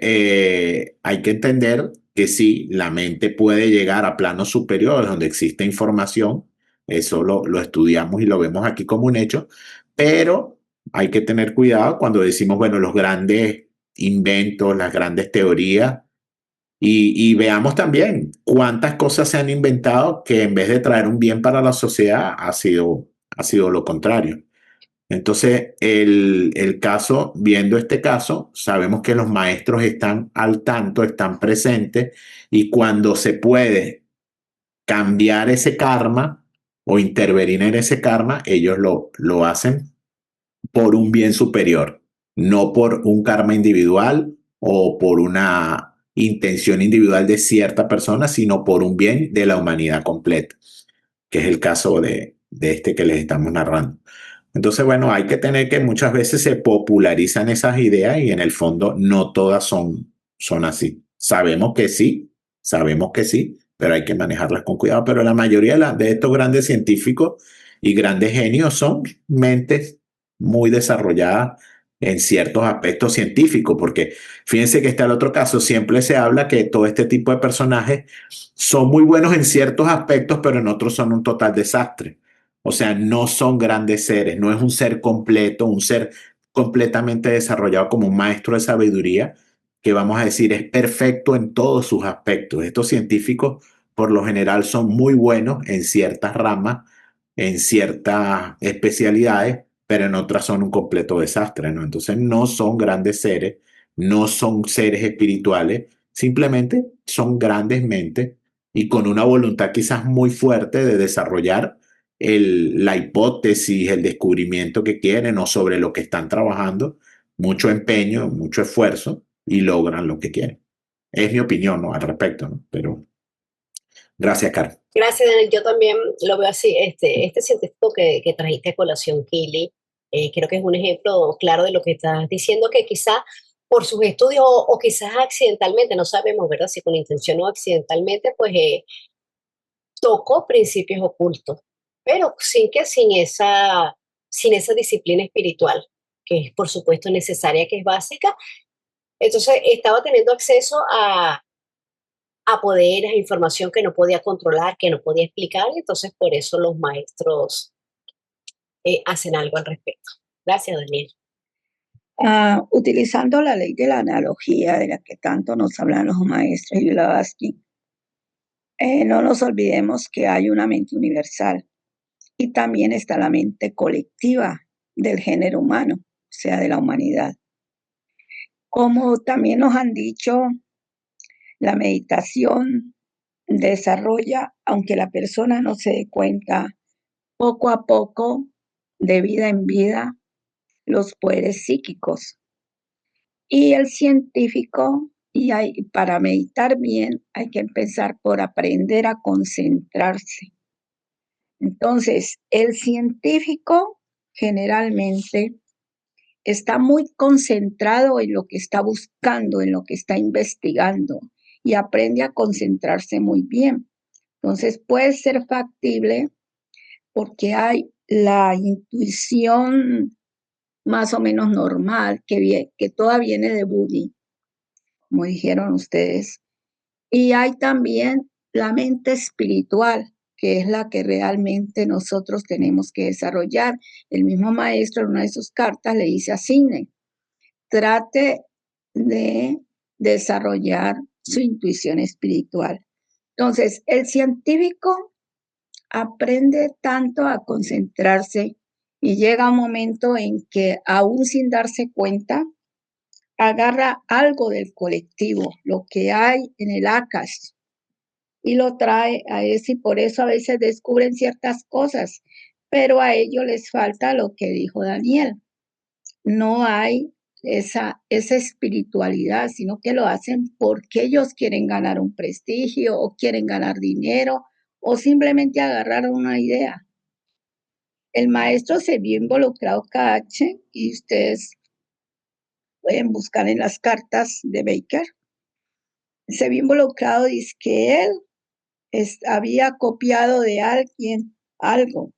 Speaker 5: hay que entender que sí, la mente puede llegar a planos superiores donde existe información, eso lo estudiamos y lo vemos aquí como un hecho, pero hay que tener cuidado cuando decimos, bueno, los grandes inventos, las grandes teorías, y veamos también cuántas cosas se han inventado que en vez de traer un bien para la sociedad ha sido lo contrario. Entonces, el caso, viendo este caso, sabemos que los maestros están al tanto, están presentes y cuando se puede cambiar ese karma o intervenir en ese karma, ellos lo hacen por un bien superior, no por un karma individual o por una intención individual de cierta persona, sino por un bien de la humanidad completa, que es el caso de este que les estamos narrando. Entonces, bueno, hay que tener que muchas veces se popularizan esas ideas y en el fondo no todas son así. Sabemos que sí, pero hay que manejarlas con cuidado. Pero la mayoría de estos grandes científicos y grandes genios son mentes muy desarrolladas en ciertos aspectos científicos, porque fíjense que está el otro caso, siempre se habla que todo este tipo de personajes son muy buenos en ciertos aspectos, pero en otros son un total desastre. O sea, no son grandes seres, no es un ser completo, un ser completamente desarrollado como un maestro de sabiduría, que vamos a decir es perfecto en todos sus aspectos. Estos científicos por lo general son muy buenos en ciertas ramas, en ciertas especialidades, pero en otras son un completo desastre, ¿no? Entonces no son grandes seres, no son seres espirituales, simplemente son grandes mentes y con una voluntad quizás muy fuerte de desarrollar la hipótesis, el descubrimiento que quieren o sobre lo que están trabajando, mucho empeño, mucho esfuerzo y logran lo que quieren. Es mi opinión, ¿no? Al respecto, ¿no? Pero gracias, Carlos.
Speaker 1: Gracias, Daniel. Yo también lo veo así. Este científico que trajiste a colación, Killy, creo que es un ejemplo claro de lo que estás diciendo, que quizá por sus estudios o quizás accidentalmente, no sabemos, ¿verdad? Si con intención o accidentalmente, pues tocó principios ocultos, pero sin esa disciplina espiritual, que es por supuesto necesaria, que es básica. Entonces estaba teniendo acceso a poderes, a información que no podía controlar, que no podía explicar, y entonces por eso los maestros hacen algo al respecto. Gracias, Daniel.
Speaker 7: Utilizando la ley de la analogía de la que tanto nos hablan los maestros y Blavatsky, no nos olvidemos que hay una mente universal y también está la mente colectiva del género humano, o sea, de la humanidad. Como también nos han dicho, la meditación desarrolla, aunque la persona no se dé cuenta, poco a poco, de vida en vida, los poderes psíquicos. Y el científico, para meditar bien, hay que empezar por aprender a concentrarse. Entonces, el científico generalmente está muy concentrado en lo que está buscando, en lo que está investigando, y aprende a concentrarse muy bien. Entonces, puede ser factible porque hay la intuición más o menos normal, que toda viene de Buddhi, como dijeron ustedes. Y hay también la mente espiritual, que es la que realmente nosotros tenemos que desarrollar. El mismo maestro en una de sus cartas le dice a Sidney, trate de desarrollar su intuición espiritual. Entonces, el científico aprende tanto a concentrarse y llega un momento en que, aún sin darse cuenta, agarra algo del colectivo, lo que hay en el Akash, y lo trae a ese, y por eso a veces descubren ciertas cosas, pero a ellos les falta lo que dijo Daniel. No hay esa espiritualidad, sino que lo hacen porque ellos quieren ganar un prestigio o quieren ganar dinero o simplemente agarrar una idea. El maestro se vio involucrado, KH, y ustedes pueden buscar en las cartas de Baker. Se vio involucrado, dice que él había copiado de alguien algo.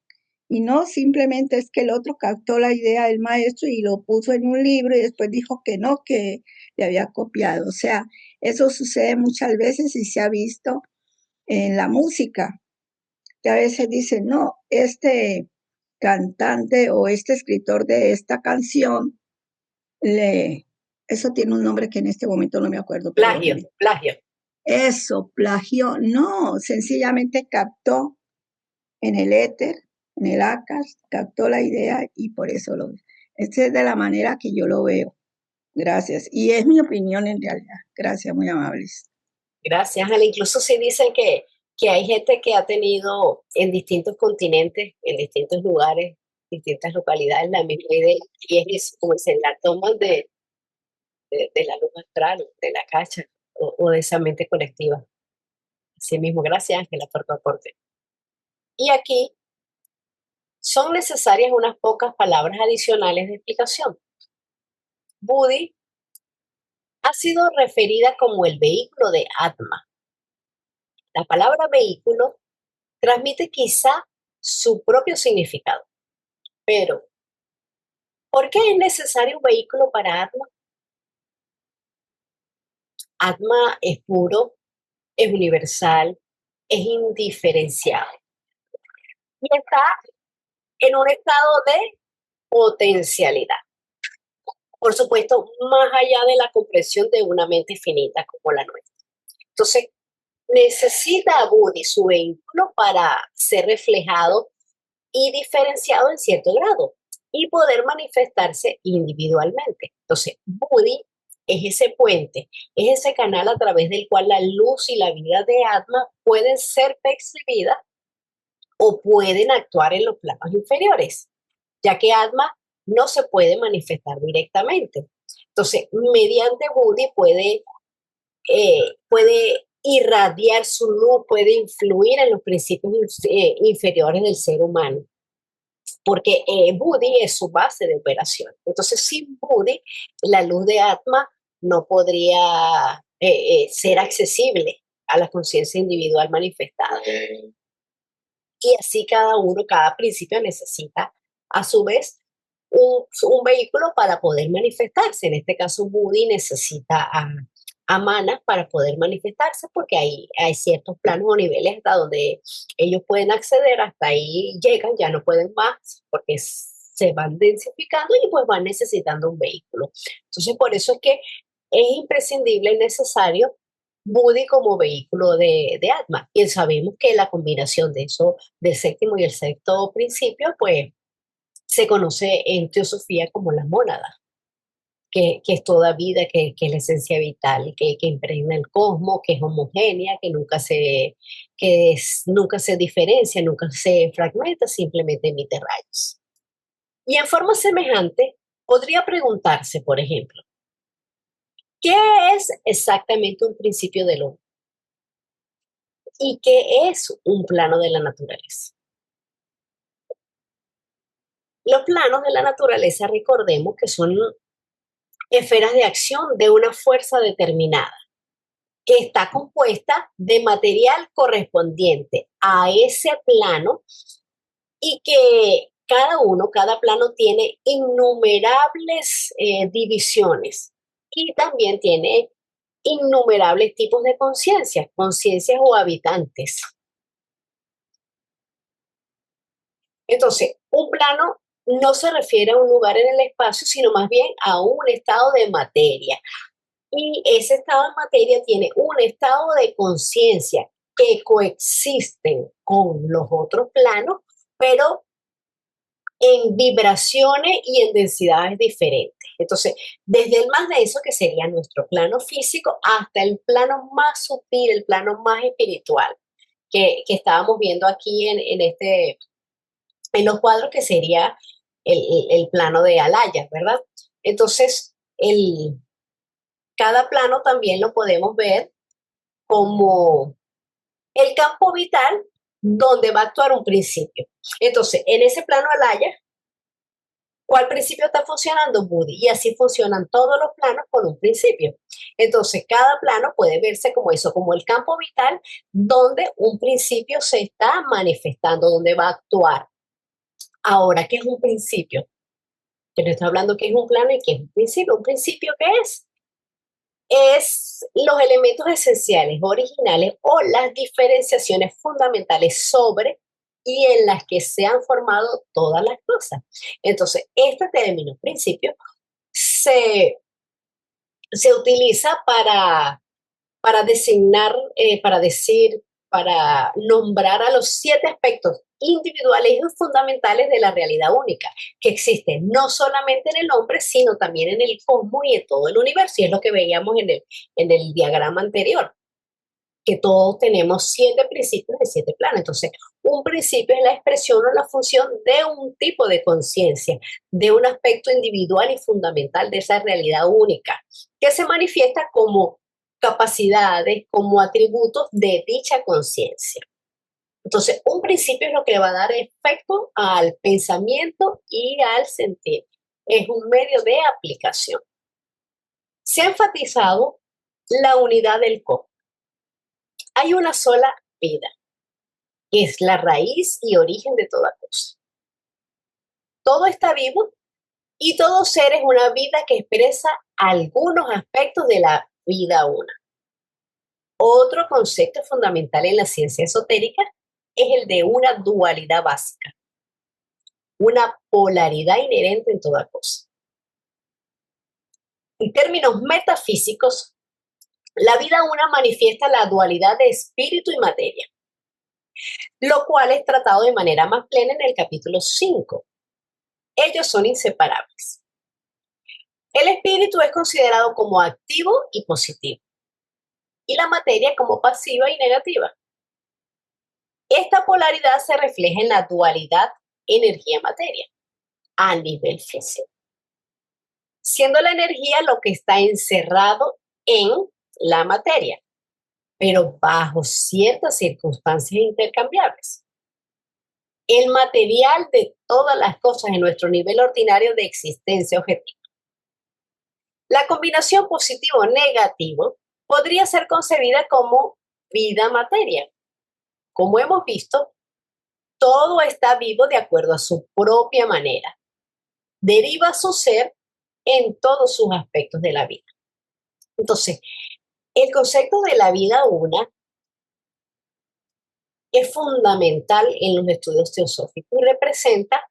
Speaker 7: Y no simplemente es que el otro captó la idea del maestro y lo puso en un libro y después dijo que no, que le había copiado. O sea, eso sucede muchas veces y se ha visto en la música, que a veces dicen, no, este cantante o este escritor de esta canción, eso tiene un nombre que en este momento no me acuerdo.
Speaker 1: Plagio.
Speaker 7: Eso, plagio. No, sencillamente captó en el éter, en el Akash, captó la idea y por eso lo veo. Esta es de la manera que yo lo veo. Gracias. Y es mi opinión en realidad. Gracias, muy amables.
Speaker 1: Gracias, Ale. Incluso se dicen que hay gente que ha tenido en distintos continentes, en distintos lugares, distintas localidades, la misma idea, y es eso, como se la toman de la luz astral, de la cacha, o de esa mente colectiva. Así mismo, gracias, Ángela, por tu aporte. Y aquí son necesarias unas pocas palabras adicionales de explicación. Buddhi ha sido referida como el vehículo de Atma. La palabra vehículo transmite quizá su propio significado, pero ¿por qué es necesario un vehículo para Atma? Atma es puro, es universal, es indiferenciado y está en un estado de potencialidad. Por supuesto, más allá de la comprensión de una mente finita como la nuestra. Entonces, necesita a Buddhi su vehículo para ser reflejado y diferenciado en cierto grado y poder manifestarse individualmente. Entonces, Buddhi es ese puente, es ese canal a través del cual la luz y la vida de Atma pueden ser percibidas o pueden actuar en los planos inferiores, ya que Atma no se puede manifestar directamente. Entonces, mediante Buddhi puede irradiar su luz, puede influir en los principios inferiores del ser humano, porque Buddhi es su base de operación. Entonces, sin Buddhi, la luz de Atma no podría ser accesible a la conciencia individual manifestada. Y así cada principio necesita a su vez un vehículo para poder manifestarse. En este caso, Budi necesita a Manas para poder manifestarse porque hay ciertos planos o niveles hasta donde ellos pueden acceder, hasta ahí llegan, ya no pueden más porque se van densificando y pues van necesitando un vehículo. Entonces, por eso es que es imprescindible y necesario Budi como vehículo de Atma. Y sabemos que la combinación de eso, del séptimo y el sexto principio, pues se conoce en teosofía como la mónada, que es toda vida, que es la esencia vital, que impregna el cosmos, que es homogénea, nunca se diferencia, nunca se fragmenta, simplemente emite rayos. Y en forma semejante, podría preguntarse, por ejemplo, ¿qué es exactamente un principio del hombre? ¿Y qué es un plano de la naturaleza? Los planos de la naturaleza, recordemos que son esferas de acción de una fuerza determinada, que está compuesta de material correspondiente a ese plano y que cada plano tiene innumerables divisiones y también tiene innumerables tipos de conciencias o habitantes. Entonces, un plano no se refiere a un lugar en el espacio, sino más bien a un estado de materia. Y ese estado de materia tiene un estado de conciencia que coexisten con los otros planos, pero en vibraciones y en densidades diferentes. Entonces, desde el más denso, que sería nuestro plano físico, hasta el plano más sutil, el plano más espiritual, que estábamos viendo aquí en los cuadros, que sería el plano de Alaya, ¿verdad? Entonces, cada plano también lo podemos ver como el campo vital donde va a actuar un principio. Entonces, en ese plano Alaya, ¿cuál principio está funcionando? Budi. Y así funcionan todos los planos con un principio. Entonces, cada plano puede verse como eso, como el campo vital donde un principio se está manifestando, donde va a actuar. Ahora, ¿qué es un principio? Que no está hablando qué es un plano y qué es un principio. ¿Un principio qué es? Es los elementos esenciales, originales o las diferenciaciones fundamentales sobre y en las que se han formado todas las cosas. Entonces, este término principio se utiliza para designar, para nombrar a los 7 aspectos individuales y fundamentales de la realidad única, que existe no solamente en el hombre, sino también en el cosmos y en todo el universo. Y es lo que veíamos en el diagrama anterior, que todos tenemos 7 principios de 7 planos. Entonces, un principio es la expresión o la función de un tipo de conciencia, de un aspecto individual y fundamental de esa realidad única, que se manifiesta como capacidades, como atributos de dicha conciencia. Entonces, un principio es lo que le va a dar efecto al pensamiento y al sentir. Es un medio de aplicación. Se ha enfatizado la unidad del cosmos. Hay una sola vida, que es la raíz y origen de toda cosa. Todo está vivo y todo ser es una vida que expresa algunos aspectos de la vida una. Otro concepto fundamental en la ciencia esotérica es el de una dualidad básica, una polaridad inherente en toda cosa. En términos metafísicos, la vida una manifiesta la dualidad de espíritu y materia, lo cual es tratado de manera más plena en el capítulo 5. Ellos son inseparables. El espíritu es considerado como activo y positivo, y la materia como pasiva y negativa. Esta polaridad se refleja en la dualidad energía-materia a nivel físico, siendo la energía lo que está encerrado en la materia, pero bajo ciertas circunstancias intercambiables. El material de todas las cosas en nuestro nivel ordinario de existencia objetiva. La combinación positivo-negativo podría ser concebida como vida-materia. Como hemos visto, todo está vivo de acuerdo a su propia manera. Deriva su ser en todos sus aspectos de la vida. Entonces, el concepto de la vida una es fundamental en los estudios teosóficos y representa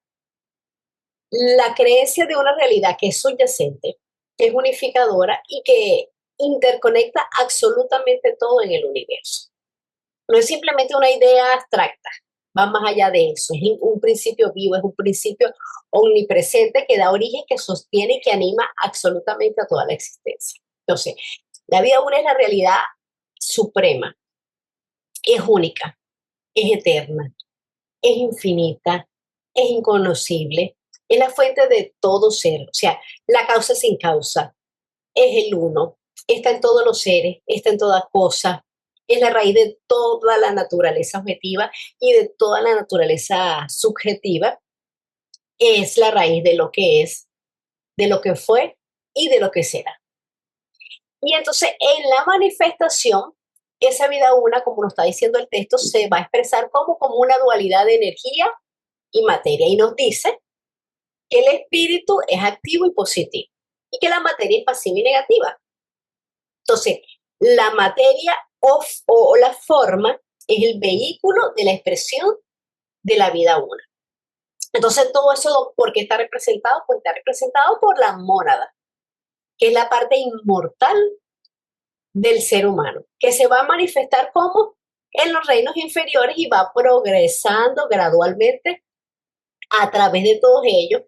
Speaker 1: la creencia de una realidad que es subyacente, que es unificadora y que interconecta absolutamente todo en el universo. No es simplemente una idea abstracta, va más allá de eso, es un principio vivo, es un principio omnipresente que da origen, que sostiene y que anima absolutamente a toda la existencia. Entonces, la vida una es la realidad suprema, es única, es eterna, es infinita, es inconocible, es la fuente de todo ser, o sea, la causa sin causa, es el uno, está en todos los seres, está en toda cosa, es la raíz de toda la naturaleza objetiva y de toda la naturaleza subjetiva, es la raíz de lo que es, de lo que fue y de lo que será. Y entonces en la manifestación, esa vida una, como nos está diciendo el texto, se va a expresar como una dualidad de energía y materia. Y nos dice que el espíritu es activo y positivo y que la materia es pasiva y negativa. Entonces, la materia o la forma es el vehículo de la expresión de la vida una. Entonces, todo eso, ¿por qué está representado? Pues está representado por la mónada, que es la parte inmortal del ser humano, que se va a manifestar como en los reinos inferiores y va progresando gradualmente a través de todos ellos,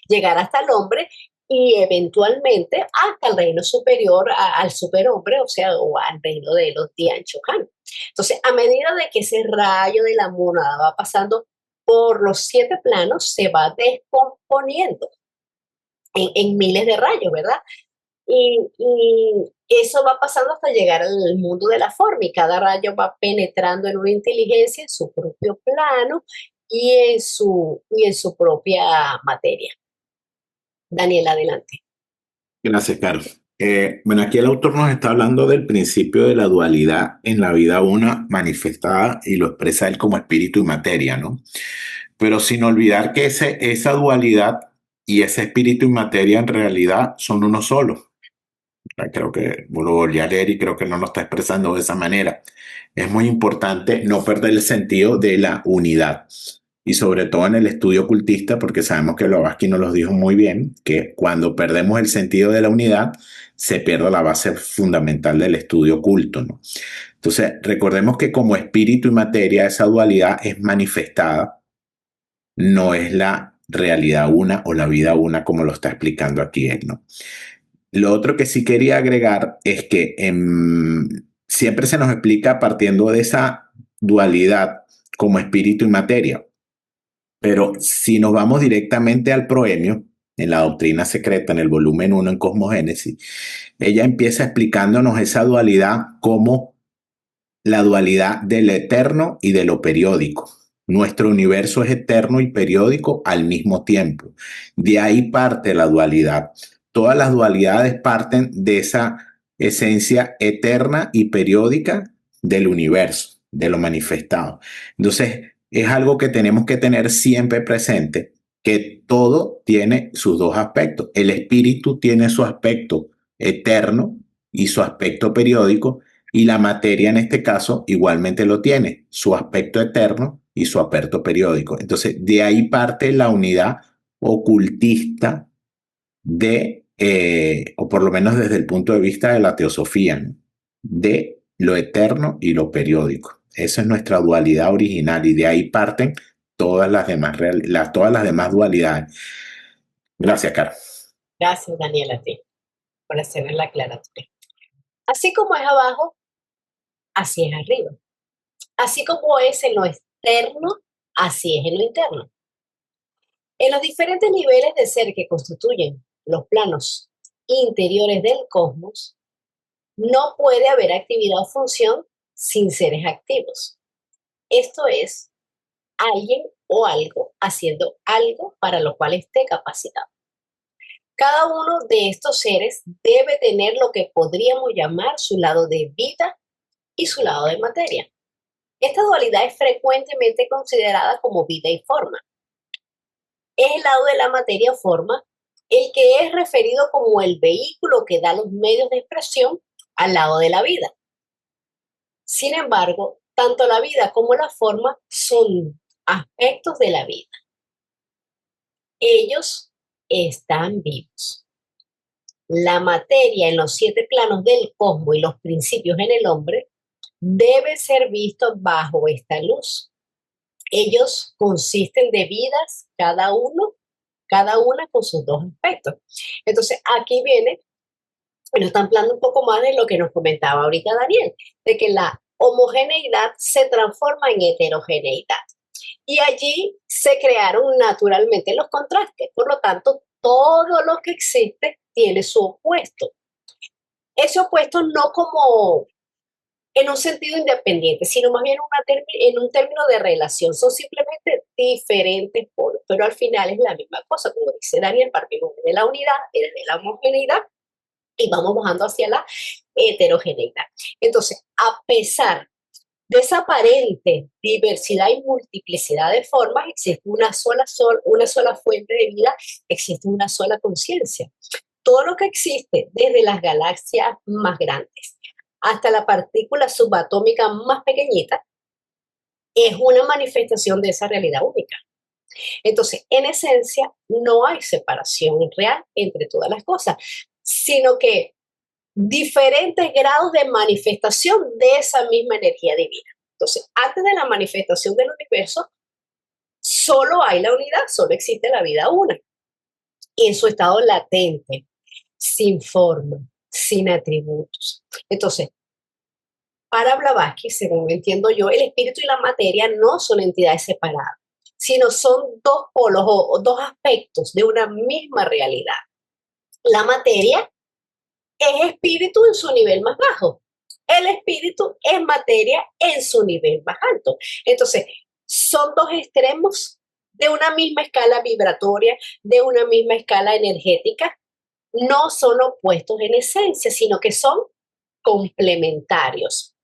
Speaker 1: llegar hasta el hombre y eventualmente hasta el reino superior, al superhombre, o sea, o al reino de los Dian Chohan. Entonces, a medida de que ese rayo de la mónada va pasando por los 7 planos, se va descomponiendo en miles de rayos, ¿verdad? Y eso va pasando hasta llegar al mundo de la forma y cada rayo va penetrando en una inteligencia en su propio plano y en su propia materia. Daniel, adelante.
Speaker 5: Gracias, Carlos. Bueno, aquí el autor nos está hablando del principio de la dualidad en la vida una manifestada y lo expresa él como espíritu y materia, ¿no? Pero sin olvidar que esa dualidad y ese espíritu y materia en realidad son uno solo. Creo que lo volví a leer y creo que no lo está expresando de esa manera. Es muy importante no perder el sentido de la unidad. Y sobre todo en el estudio ocultista, porque sabemos que Blavatsky nos lo dijo muy bien, que cuando perdemos el sentido de la unidad, se pierde la base fundamental del estudio oculto, ¿no? Entonces, recordemos que como espíritu y materia, esa dualidad es manifestada, no es la realidad una o la vida una, como lo está explicando aquí él, ¿no? Lo otro que sí quería agregar es que siempre se nos explica partiendo de esa dualidad como espíritu y materia. Pero si nos vamos directamente al proemio, en la doctrina secreta, en el volumen 1 en Cosmogénesis, ella empieza explicándonos esa dualidad como la dualidad del eterno y de lo periódico. Nuestro universo es eterno y periódico al mismo tiempo. De ahí parte la dualidad. Todas las dualidades parten de esa esencia eterna y periódica del universo, de lo manifestado. Entonces, es algo que tenemos que tener siempre presente, que todo tiene sus dos aspectos. El espíritu tiene su aspecto eterno y su aspecto periódico, y la materia en este caso igualmente lo tiene, su aspecto eterno y su aspecto periódico. Entonces, de ahí parte la unidad ocultista o por lo menos desde el punto de vista de la teosofía, ¿no? De lo eterno y lo periódico. Esa es nuestra dualidad original y de ahí parten todas las demás dualidades. Gracias, Caro.
Speaker 1: Gracias, Daniel, a ti por hacer la aclaratoria. Así como es abajo, así es arriba. Así como es en lo externo, así es en lo interno. En los diferentes niveles de ser que constituyen los planos interiores del cosmos, no puede haber actividad o función sin seres activos. Esto es, alguien o algo haciendo algo para lo cual esté capacitado. Cada uno de estos seres debe tener lo que podríamos llamar su lado de vida y su lado de materia. Esta dualidad es frecuentemente considerada como vida y forma. Es el lado de la materia o forma el que es referido como el vehículo que da los medios de expresión al lado de la vida. Sin embargo, tanto la vida como la forma son aspectos de la vida. Ellos están vivos. La materia en los 7 planos del cosmos y los principios en el hombre debe ser visto bajo esta luz. Ellos consisten de vidas, cada una con sus dos aspectos. Entonces, aquí viene, nos están hablando un poco más de lo que nos comentaba ahorita Daniel, de que la homogeneidad se transforma en heterogeneidad. Y allí se crearon naturalmente los contrastes. Por lo tanto, todo lo que existe tiene su opuesto. Ese opuesto no como en un sentido independiente, sino más bien en un término de relación. Son simplemente diferentes polos, pero al final es la misma cosa. Como dice Daniel, partimos de la unidad, de la homogeneidad, y vamos bajando hacia la heterogeneidad. Entonces, a pesar de esa aparente diversidad y multiplicidad de formas, existe una sola fuente de vida, existe una sola conciencia. Todo lo que existe, desde las galaxias más grandes hasta la partícula subatómica más pequeñita, es una manifestación de esa realidad única. Entonces, en esencia, no hay separación real entre todas las cosas, sino que diferentes grados de manifestación de esa misma energía divina. Entonces, antes de la manifestación del universo, solo hay la unidad, solo existe la vida una, en su estado latente, sin forma, sin atributos. Entonces, para Blavatsky, según entiendo yo, el espíritu y la materia no son entidades separadas, sino son dos polos o dos aspectos de una misma realidad. La materia es espíritu en su nivel más bajo. El espíritu es materia en su nivel más alto. Entonces, son dos extremos de una misma escala vibratoria, de una misma escala energética. No son opuestos en esencia, sino que son complementarios.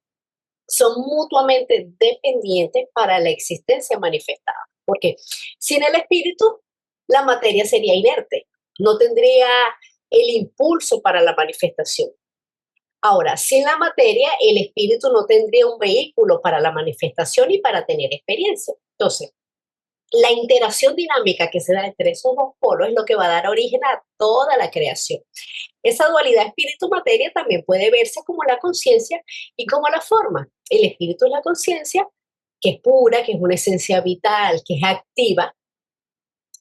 Speaker 1: Son mutuamente dependientes para la existencia manifestada. Porque sin el espíritu, la materia sería inerte, no tendría el impulso para la manifestación. Ahora, sin la materia, el espíritu no tendría un vehículo para la manifestación y para tener experiencia. Entonces, la interacción dinámica que se da entre esos dos polos es lo que va a dar origen a toda la creación. Esa dualidad espíritu-materia también puede verse como la conciencia y como la forma. El espíritu es la conciencia, que es pura, que es una esencia vital, que es activa,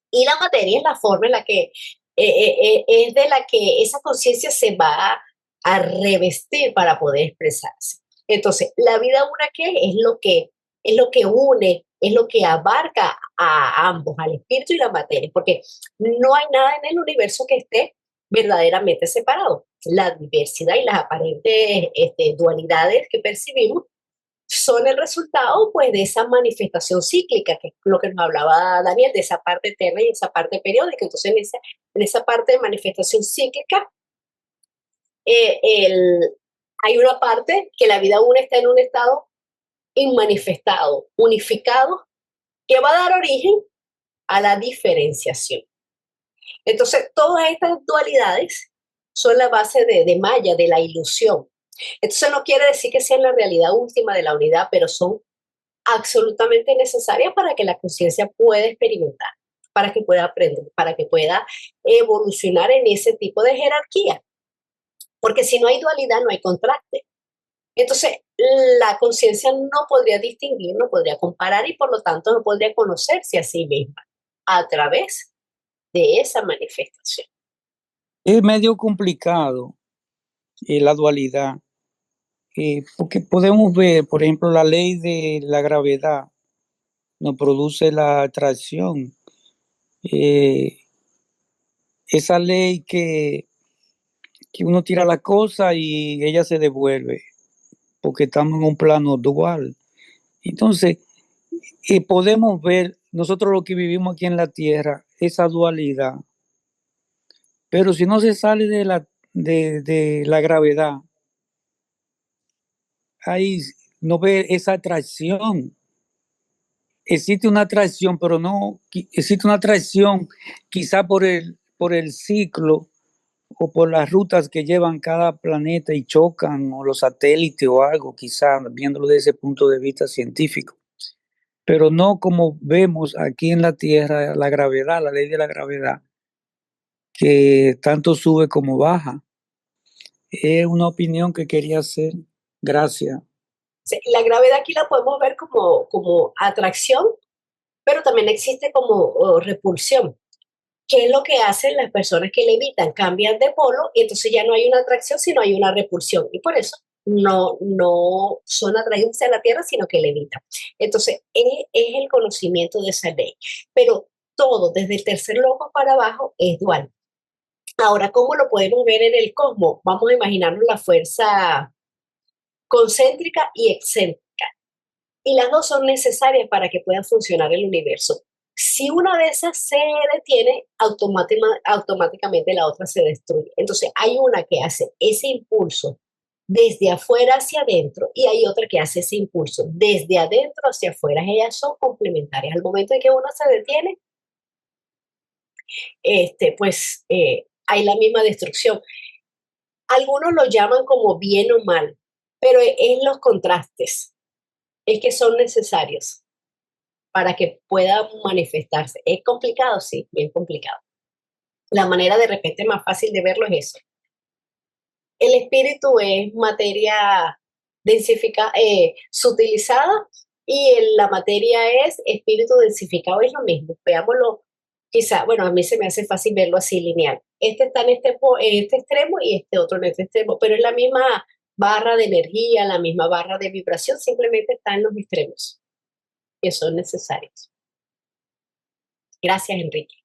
Speaker 1: y la materia es la forma en la que es de la que esa conciencia se va a revestir para poder expresarse. Entonces, la vida una que es lo que une, es lo que abarca a ambos, al espíritu y la materia, porque no hay nada en el universo que esté verdaderamente separado. La diversidad y las aparentes dualidades que percibimos son el resultado pues de esa manifestación cíclica, que es lo que nos hablaba Daniel, de esa parte eterna y esa parte periódica. Entonces, en esa parte de manifestación cíclica, hay una parte que la vida una está en un estado inmanifestado, unificado, que va a dar origen a la diferenciación. Entonces, todas estas dualidades son la base de Maya, de la ilusión. Entonces, no quiere decir que sean la realidad última de la unidad, pero son absolutamente necesarias para que la conciencia pueda experimentar, para que pueda aprender, para que pueda evolucionar en ese tipo de jerarquía. Porque si no hay dualidad, no hay contraste. Entonces, la conciencia no podría distinguir, no podría comparar y por lo tanto no podría conocerse a sí misma a través de esa manifestación.
Speaker 3: Es medio complicado la dualidad, porque podemos ver, por ejemplo, la ley de la gravedad nos produce la atracción. Esa ley que uno tira la cosa y ella se devuelve, porque estamos en un plano dual. Entonces, podemos ver nosotros los que vivimos aquí en la Tierra, esa dualidad. Pero si no se sale de la gravedad, hay no ve esa atracción. Existe una atracción, pero no existe una atracción quizá por el ciclo o por las rutas que llevan cada planeta y chocan, o los satélites o algo, quizá viéndolo desde ese punto de vista científico. Pero no como vemos aquí en la Tierra, la gravedad, la ley de la gravedad, que tanto sube como baja. Es una opinión que quería hacer. Gracias.
Speaker 1: La gravedad aquí la podemos ver como atracción, pero también existe como repulsión. ¿Qué es lo que hacen las personas que levitan? Cambian de polo y entonces ya no hay una atracción, sino hay una repulsión. Y por eso no son atraídos hacia la Tierra, sino que levitan. Entonces, es el conocimiento de esa ley. Pero todo, desde el tercer loco para abajo, es dual. Ahora, ¿cómo lo podemos ver en el cosmos? Vamos a imaginarnos la fuerza concéntrica y excéntrica. Y las dos son necesarias para que pueda funcionar el universo. Si una de esas se detiene, automáticamente la otra se destruye. Entonces, hay una que hace ese impulso desde afuera hacia adentro y hay otra que hace ese impulso desde adentro hacia afuera. Ellas son complementarias. Al momento en que una se detiene, pues hay la misma destrucción. Algunos lo llaman como bien o mal, pero es los contrastes, es que son necesarios para que pueda manifestarse. ¿Es complicado? Sí, bien complicado. La manera de repente más fácil de verlo es eso. El espíritu es materia densificada, sutilizada, y la materia es espíritu densificado, es lo mismo. Veámoslo, quizá, bueno, a mí se me hace fácil verlo así lineal. Este está en este extremo y este otro en este extremo, pero es la misma barra de energía, la misma barra de vibración, simplemente está en los extremos, que son necesarios. Gracias, Enrique.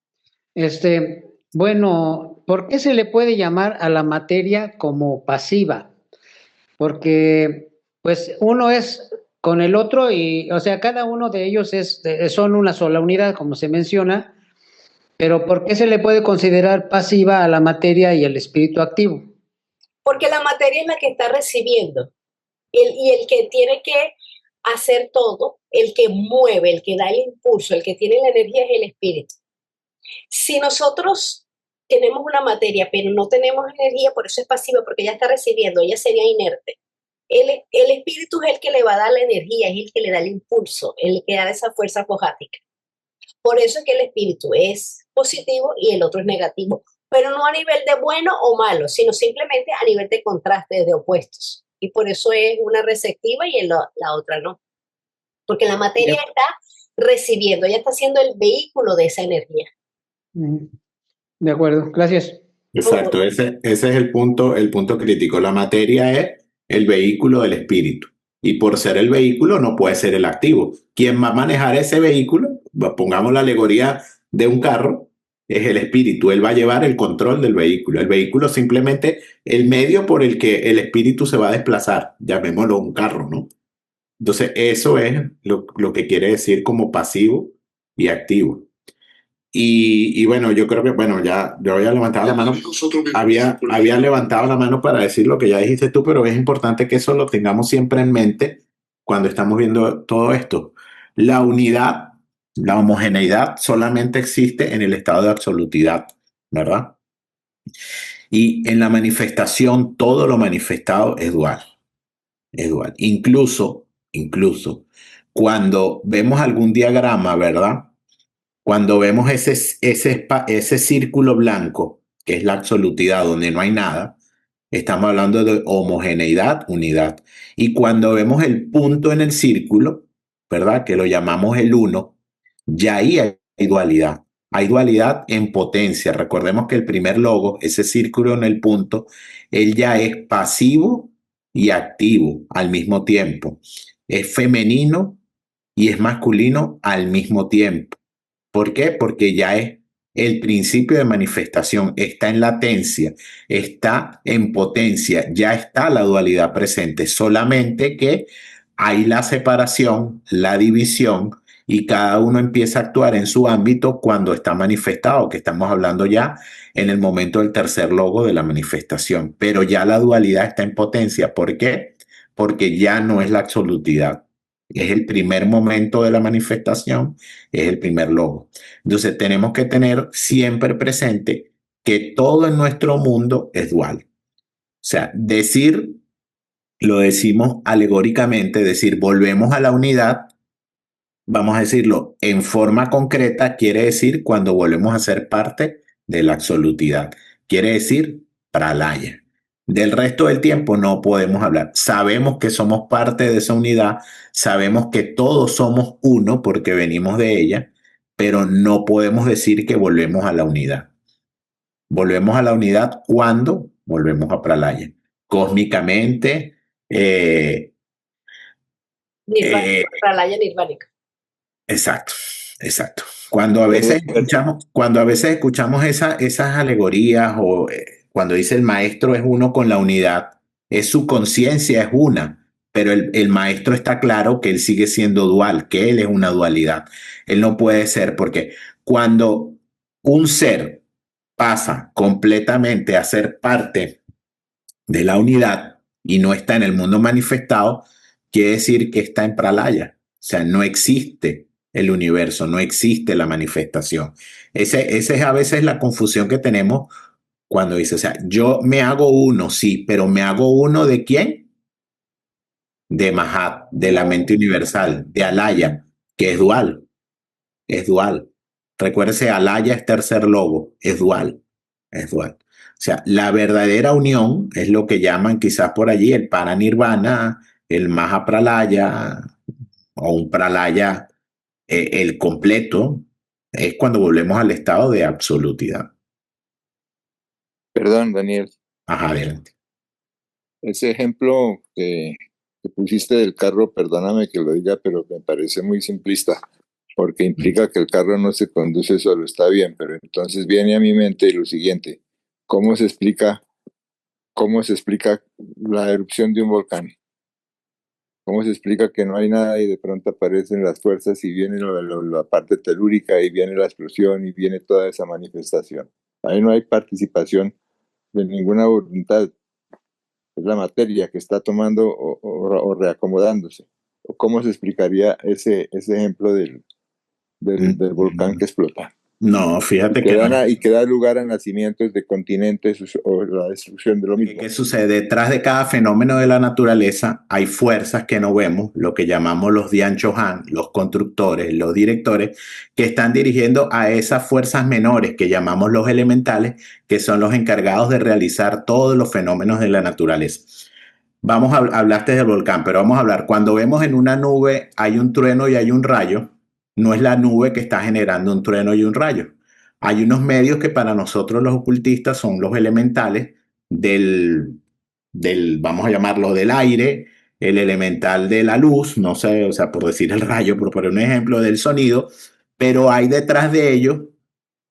Speaker 2: Bueno, ¿por qué se le puede llamar a la materia como pasiva? Porque, pues, uno es con el otro y, o sea, cada uno de ellos son una sola unidad, como se menciona, pero ¿por qué se le puede considerar pasiva a la materia y el espíritu activo?
Speaker 1: Porque la materia es la que está recibiendo y el que tiene que hacer todo, el que mueve, el que da el impulso, el que tiene la energía es el espíritu. Si nosotros tenemos una materia pero no tenemos energía, por eso es pasiva, porque ella está recibiendo, ella sería inerte. El espíritu es el que le va a dar la energía, es el que le da el impulso, el que da esa fuerza apojática. Por eso es que el espíritu es positivo y el otro es negativo, pero no a nivel de bueno o malo, sino simplemente a nivel de contraste, de opuestos. Y por eso es una receptiva y la otra no. Porque la materia está recibiendo, ella está siendo el vehículo de esa energía.
Speaker 2: De acuerdo, gracias.
Speaker 5: Exacto, ese es el punto crítico. La materia es el vehículo del espíritu. Y por ser el vehículo no puede ser el activo. Quien va a manejar ese vehículo, pongamos la alegoría de un carro, es el espíritu. Él va a llevar el control del vehículo. El vehículo simplemente el medio por el que el espíritu se va a desplazar. Llamémoslo un carro, ¿no? Entonces eso es lo que quiere decir como pasivo y activo. Y bueno, yo creo que, bueno, ya yo había levantado la mano, había levantado la mano para decir lo que ya dijiste tú, pero es importante que eso lo tengamos siempre en mente cuando estamos viendo todo esto. La unidad, la homogeneidad solamente existe en el estado de absolutidad, ¿verdad? Y en la manifestación, todo lo manifestado es dual. Es dual. Incluso, cuando vemos algún diagrama, ¿verdad? Cuando vemos ese círculo blanco, que es la absolutidad, donde no hay nada, estamos hablando de homogeneidad, unidad. Y cuando vemos el punto en el círculo, ¿verdad? Que lo llamamos el 1, ya ahí hay dualidad. Hay dualidad en potencia. Recordemos que el primer logo, ese círculo en el punto, él ya es pasivo y activo al mismo tiempo. Es femenino y es masculino al mismo tiempo. ¿Por qué? Porque ya es el principio de manifestación, está en latencia, está en potencia, ya está la dualidad presente, solamente que hay la separación, la división, y cada uno empieza a actuar en su ámbito cuando está manifestado, que estamos hablando ya en el momento del tercer logo de la manifestación, pero ya la dualidad está en potencia. ¿Por qué? porque ya no es la absolutidad. Es el primer momento de la manifestación, es el primer logo. Entonces tenemos que tener siempre presente que todo en nuestro mundo es dual. O sea, lo decimos alegóricamente, decir volvemos a la unidad, vamos a decirlo en forma concreta, quiere decir cuando volvemos a ser parte de la absolutidad. Quiere decir pralaya. Del resto del tiempo no podemos hablar. Sabemos que somos parte de esa unidad, sabemos que todos somos uno porque venimos de ella, pero no podemos decir que volvemos a la unidad. Volvemos a la unidad cuando volvemos a pralaya. Cósmicamente,
Speaker 1: Pralaya nirvánica.
Speaker 5: exacto, exacto. Cuando a veces escuchamos esas alegorías o cuando dice el maestro es uno con la unidad, es su conciencia es una, pero el maestro está claro que él sigue siendo dual, que él es una dualidad. Él no puede ser porque cuando un ser pasa completamente a ser parte de la unidad y no está en el mundo manifestado, quiere decir que está en pralaya. O sea, no existe el universo, no existe la manifestación. Esa es a veces la confusión que tenemos cuando dice, o sea, yo me hago uno, sí, pero ¿me hago uno de quién? De Mahat, de la mente universal, de Alaya, que es dual, es dual. Recuérdese, Alaya es tercer logo, es dual, es dual. O sea, la verdadera unión es lo que llaman quizás por allí el paranirvana, el mahapralaya o un pralaya, el completo, es cuando volvemos al estado de absolutidad.
Speaker 8: Perdón, Daniel.
Speaker 5: Ajá, adelante.
Speaker 8: Ese ejemplo que pusiste del carro, perdóname que lo diga, pero me parece muy simplista, porque implica que el carro no se conduce solo, está bien, pero entonces viene a mi mente lo siguiente: ¿cómo se explica la erupción de un volcán? ¿Cómo se explica que no hay nada y de pronto aparecen las fuerzas y viene la parte telúrica y viene la explosión y viene toda esa manifestación? Ahí no hay participación de ninguna voluntad. Es la materia que está tomando o reacomodándose. ¿Cómo se explicaría ese ejemplo del volcán que explota?
Speaker 5: No, fíjate
Speaker 8: y que da lugar a nacimientos de continentes o la destrucción de lo mismo.
Speaker 5: ¿Qué sucede? Detrás de cada fenómeno de la naturaleza hay fuerzas que no vemos, lo que llamamos los Dian Chohan, los constructores, los directores, que están dirigiendo a esas fuerzas menores que llamamos los elementales, que son los encargados de realizar todos los fenómenos de la naturaleza. Hablaste del volcán, pero vamos a hablar. Cuando vemos en una nube hay un trueno y hay un rayo, no es la nube que está generando un trueno y un rayo. Hay unos medios que para nosotros los ocultistas son los elementales vamos a llamarlo del aire, el elemental de la luz, no sé, o sea, por decir el rayo, por poner un ejemplo del sonido, pero hay detrás de ellos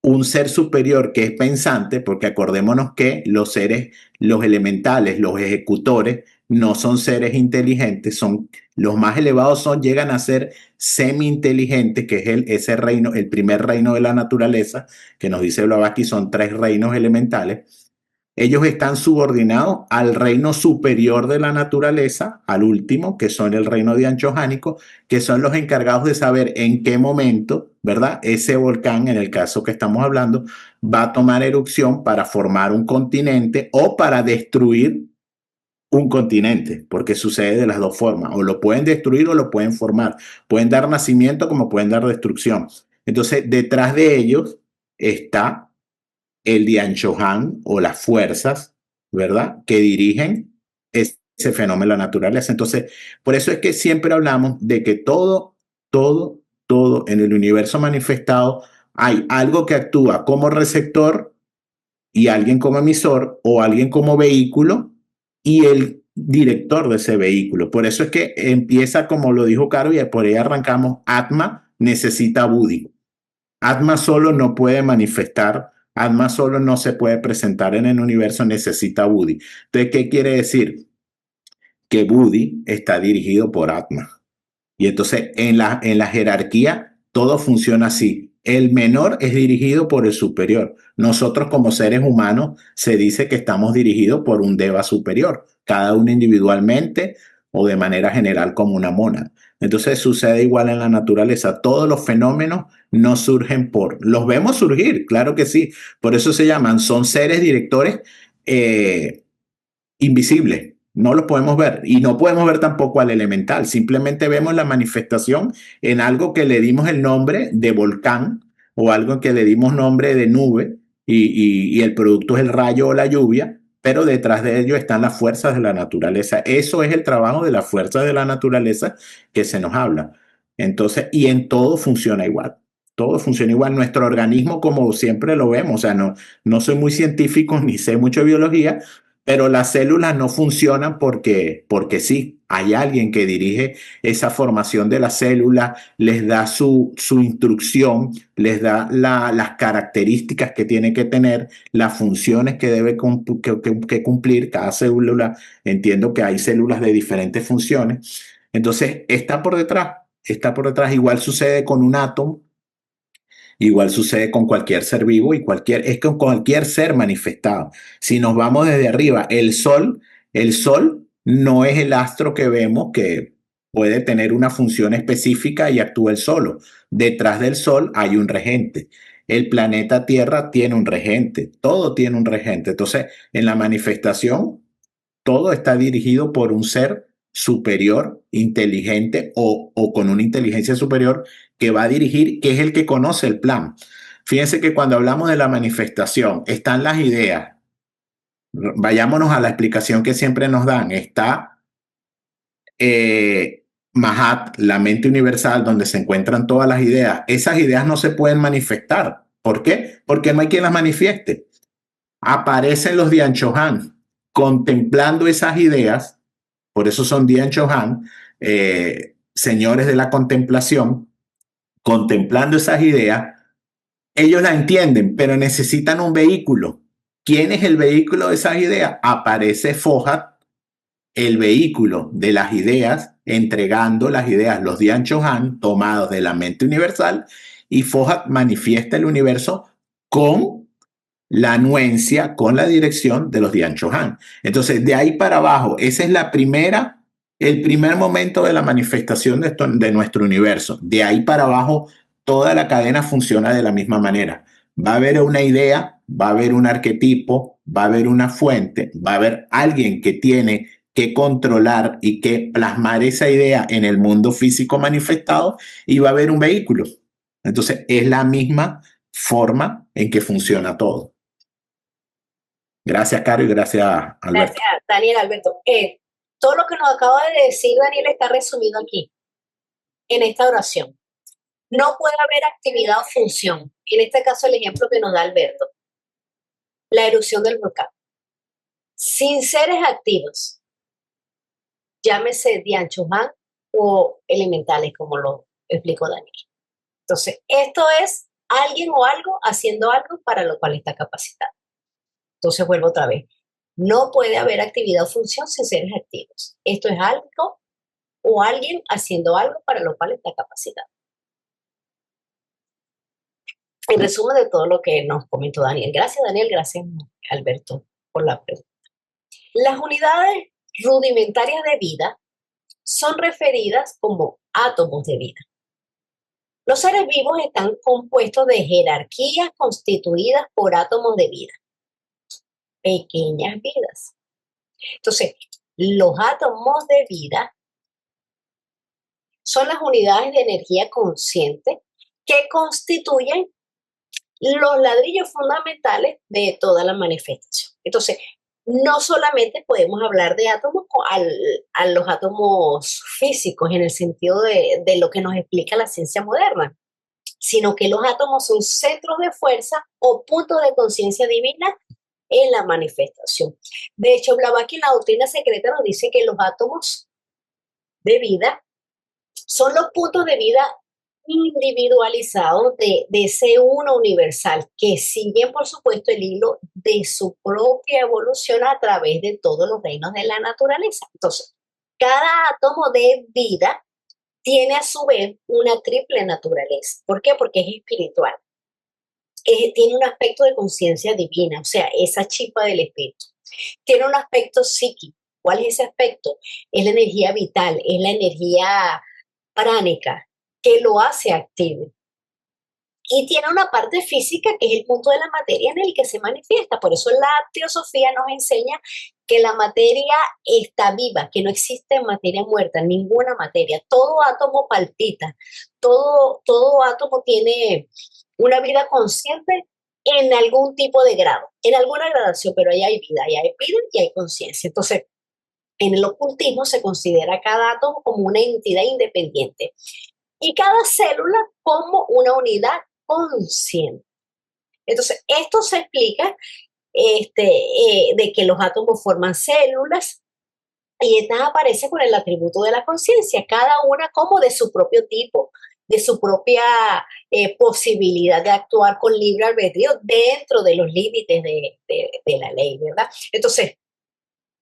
Speaker 5: un ser superior que es pensante, porque acordémonos que los seres, los elementales, los ejecutores, no son seres inteligentes, son los más elevados, llegan a ser semi-inteligentes, que es ese reino, el primer reino de la naturaleza, que nos dice Blavatsky, son 3 reinos elementales. Ellos están subordinados al reino superior de la naturaleza, al último, que son el reino dianchohánico, que son los encargados de saber en qué momento, ¿verdad? Ese volcán, en el caso que estamos hablando, va a tomar erupción para formar un continente o para destruir un continente, porque sucede de las dos formas, o lo pueden destruir o lo pueden formar, pueden dar nacimiento como pueden dar destrucción. Entonces, detrás de ellos está el Dian Chohan o las fuerzas, ¿verdad?, que dirigen ese fenómeno de la naturaleza. Entonces, por eso es que siempre hablamos de que todo en el universo manifestado hay algo que actúa como receptor y alguien como emisor o alguien como vehículo y el director de ese vehículo. Por eso es que empieza, como lo dijo Caro, y por ahí arrancamos, Atma necesita Buddhi. Atma solo no puede manifestar, Atma solo no se puede presentar en el universo, necesita Buddhi. Entonces, ¿qué quiere decir? Que Buddhi está dirigido por Atma. Y entonces en la jerarquía todo funciona así. El menor es dirigido por el superior. Nosotros como seres humanos se dice que estamos dirigidos por un Deva superior, cada uno individualmente o de manera general como una mónada. Entonces sucede igual en la naturaleza. Todos los fenómenos no surgen los vemos surgir, claro que sí. Por eso se llaman, son seres directores invisibles. No los podemos ver y no podemos ver tampoco al elemental. Simplemente vemos la manifestación en algo que le dimos el nombre de volcán o algo que le dimos nombre de nube y el producto es el rayo o la lluvia, pero detrás de ello están las fuerzas de la naturaleza. Eso es el trabajo de las fuerzas de la naturaleza que se nos habla. Entonces, y en todo funciona igual. Todo funciona igual. Nuestro organismo, como siempre lo vemos, o sea, no soy muy científico ni sé mucho de biología, pero las células no funcionan porque sí. Hay alguien que dirige esa formación de las células, les da su instrucción, les da las características que tiene que tener, las funciones que debe que cumplir cada célula. Entiendo que hay células de diferentes funciones. Entonces, está por detrás. Igual sucede con un átomo. Igual sucede con cualquier ser vivo y es con cualquier ser manifestado. Si nos vamos desde arriba, el sol no es el astro que vemos que puede tener una función específica y actúa él solo. Detrás del sol hay un regente. El planeta Tierra tiene un regente. Todo tiene un regente. Entonces, en la manifestación, todo está dirigido por un ser superior, inteligente o con una inteligencia superior que va a dirigir, que es el que conoce el plan. Fíjense que cuando hablamos de la manifestación, están las ideas. Vayámonos a la explicación que siempre nos dan. Está Mahat, la mente universal, donde se encuentran todas las ideas. Esas ideas no se pueden manifestar. ¿Por qué? Porque no hay quien las manifieste. Aparecen los Dian Chohan contemplando esas ideas. Por eso son Dian Chohan, señores de la contemplación, contemplando esas ideas. Ellos la entienden, pero necesitan un vehículo. ¿Quién es el vehículo de esas ideas? Aparece Fohat, el vehículo de las ideas, entregando las ideas, los Dian Chohan, tomados de la mente universal, y Fohat manifiesta el universo con la anuencia, con la dirección de los Dian Chohan. Entonces, de ahí para abajo, ese es el primer momento de la manifestación de nuestro universo. De ahí para abajo, toda la cadena funciona de la misma manera. Va a haber una idea, va a haber un arquetipo, va a haber una fuente, va a haber alguien que tiene que controlar y que plasmar esa idea en el mundo físico manifestado y va a haber un vehículo. Entonces, es la misma forma en que funciona todo. Gracias, Caro, y gracias, Alberto.
Speaker 1: Gracias, Daniel, Alberto. Todo lo que nos acaba de decir Daniel está resumido aquí, en esta oración. No puede haber actividad o función. En este caso, el ejemplo que nos da Alberto. La erupción del volcán. Sin seres activos, llámese Dian Chohan o elementales, como lo explicó Daniel. Entonces, esto es alguien o algo haciendo algo para lo cual está capacitado. Entonces, vuelvo otra vez. No puede haber actividad o función sin seres activos. Esto es algo o alguien haciendo algo para lo cual está capacitado. En resumen de todo lo que nos comentó Daniel. Gracias, Daniel. Gracias, Alberto, por la pregunta. Las unidades rudimentarias de vida son referidas como átomos de vida. Los seres vivos están compuestos de jerarquías constituidas por átomos de vida. Pequeñas vidas. Entonces, los átomos de vida son las unidades de energía consciente que constituyen los ladrillos fundamentales de toda la manifestación. Entonces, no solamente podemos hablar de átomos a los átomos físicos en el sentido de lo que nos explica la ciencia moderna, sino que los átomos son centros de fuerza o puntos de conciencia divina en la manifestación. De hecho, Blavatsky en la doctrina secreta nos dice que los átomos de vida son los puntos de vida individualizados de ese uno universal que siguen, por supuesto, el hilo de su propia evolución a través de todos los reinos de la naturaleza. Entonces, cada átomo de vida tiene a su vez una triple naturaleza. ¿Por qué? Porque es espiritual. Tiene un aspecto de conciencia divina, o sea, esa chispa del espíritu. Tiene un aspecto psíquico, ¿Cuál es ese aspecto? Es la energía vital, es la energía pránica que lo hace activo. Y tiene una parte física que es el punto de la materia en el que se manifiesta. Por eso la teosofía nos enseña que la materia está viva, que no existe materia muerta, ninguna materia. Todo átomo palpita, todo átomo tiene una vida consciente en algún tipo de grado, en alguna gradación, pero ahí hay vida y hay conciencia. Entonces, en el ocultismo se considera cada átomo como una entidad independiente y cada célula como una unidad consciente. Entonces, esto se explica de que los átomos forman células y estas aparecen con el atributo de la conciencia, cada una como de su propio tipo, de su propia posibilidad de actuar con libre albedrío dentro de los límites de la ley, ¿verdad? Entonces,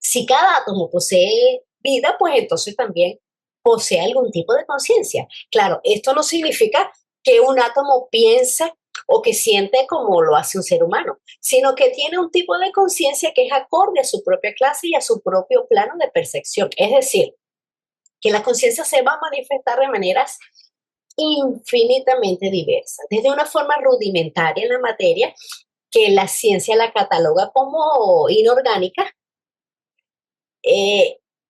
Speaker 1: si cada átomo posee vida, pues entonces también posee algún tipo de conciencia. Claro, esto no significa que un átomo piensa o que siente como lo hace un ser humano, sino que tiene un tipo de conciencia que es acorde a su propia clase y a su propio plano de percepción. Es decir, que la conciencia se va a manifestar de maneras infinitamente diversas, desde una forma rudimentaria en la materia, que la ciencia la cataloga como inorgánica,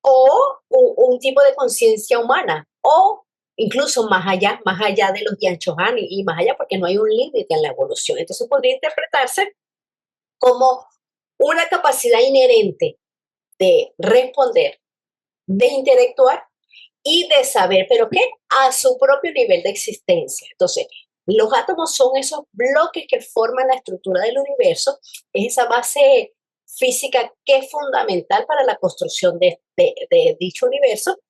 Speaker 1: o un tipo de conciencia humana, o incluso más allá de los Dianchohan y más allá, porque no hay un límite en la evolución. Entonces podría interpretarse como una capacidad inherente de responder, de intelectuar y de saber, ¿pero qué? A su propio nivel de existencia. Entonces, los átomos son esos bloques que forman la estructura del universo, es esa base física que es fundamental para la construcción de dicho universo,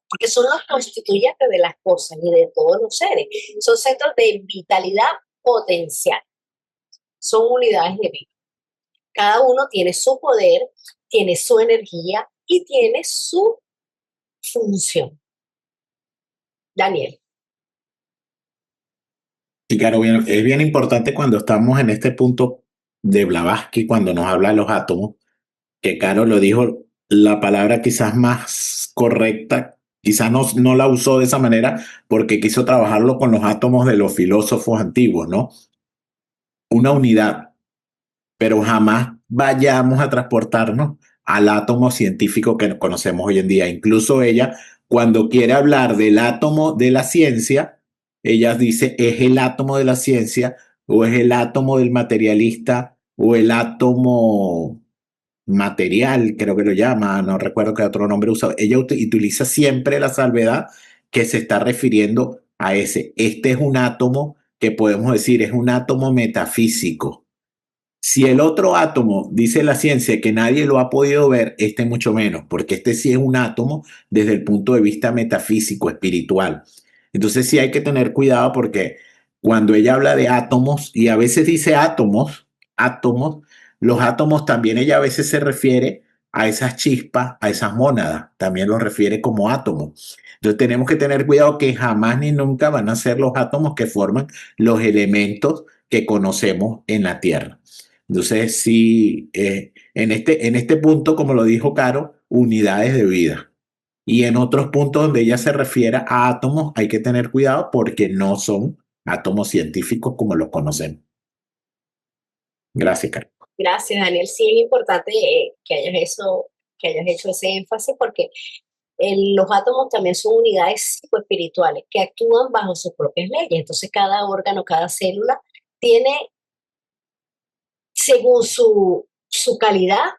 Speaker 1: porque son los constituyentes de las cosas y de todos los seres. Son centros de vitalidad potencial, son unidades de vida. Cada uno tiene su poder, tiene su energía y tiene su función. Daniel.
Speaker 5: Sí, claro, es bien importante cuando estamos en este punto de Blavatsky, cuando nos habla de los átomos, que Caro lo dijo, la palabra quizás más correcta, quizás no la usó de esa manera porque quiso trabajarlo con los átomos de los filósofos antiguos, ¿no? Una unidad, pero jamás vayamos a transportarnos al átomo científico que conocemos hoy en día. Incluso ella, cuando quiere hablar del átomo de la ciencia, ella dice, es el átomo de la ciencia, o es el átomo del materialista, o el átomo material, creo que lo llama, no recuerdo qué otro nombre usa. Ella utiliza siempre la salvedad que se está refiriendo a ese. Este es un átomo que podemos decir es un átomo metafísico. Si el otro átomo, dice la ciencia, que nadie lo ha podido ver, este mucho menos, porque este sí es un átomo desde el punto de vista metafísico, espiritual. Entonces sí hay que tener cuidado porque cuando ella habla de átomos, y a veces dice átomos, los átomos también ella a veces se refiere a esas chispas, a esas mónadas, también los refiere como átomos. Entonces tenemos que tener cuidado que jamás ni nunca van a ser los átomos que forman los elementos que conocemos en la Tierra. Entonces, sí, en este punto, como lo dijo Caro, unidades de vida. Y en otros puntos donde ella se refiere a átomos, hay que tener cuidado porque no son átomos científicos como los conocemos. Gracias, Caro.
Speaker 1: Gracias, Daniel. Sí, es importante que hayas hecho ese énfasis porque los átomos también son unidades psicoespirituales que actúan bajo sus propias leyes. Entonces, cada órgano, cada célula tiene, según su calidad,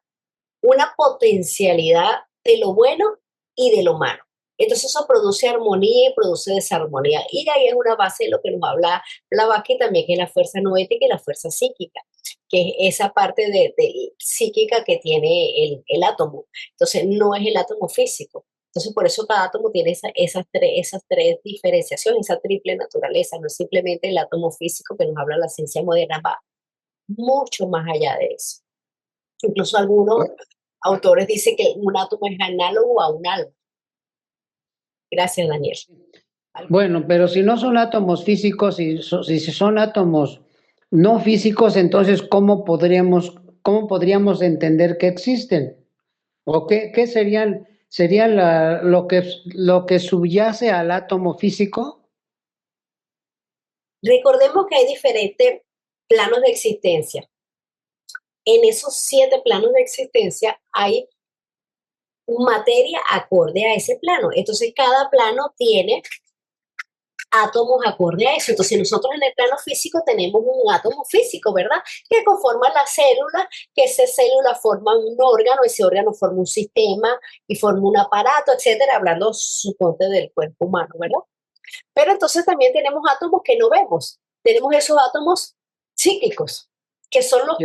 Speaker 1: una potencialidad de lo bueno y de lo malo. Entonces eso produce armonía y produce desarmonía. Y ahí es una base de lo que nos habla Blavatsky también, que es la fuerza noética y la fuerza psíquica, que es esa parte de psíquica que tiene el átomo. Entonces no es el átomo físico. Entonces por eso cada átomo tiene esas tres diferenciaciones, esa triple naturaleza. No es simplemente el átomo físico que nos habla la ciencia moderna, va mucho más allá de eso. Incluso algunos autores dicen que un átomo es análogo a un alma. Gracias, Daniel.
Speaker 2: Bueno, pero si no son átomos físicos, si son átomos no físicos, entonces ¿cómo podríamos entender que existen? ¿O qué serían lo que subyace al átomo físico?
Speaker 1: Recordemos que hay diferentes planos de existencia. En esos 7 planos de existencia hay materia acorde a ese plano. Entonces, cada plano tiene átomos acorde a eso. Entonces, nosotros en el plano físico tenemos un átomo físico, ¿verdad? Que conforma la célula, que esa célula forma un órgano, ese órgano forma un sistema y forma un aparato, etcétera, hablando, suponte, del cuerpo humano, ¿verdad? Pero entonces también tenemos átomos que no vemos. Tenemos esos átomos psíquicos, que son los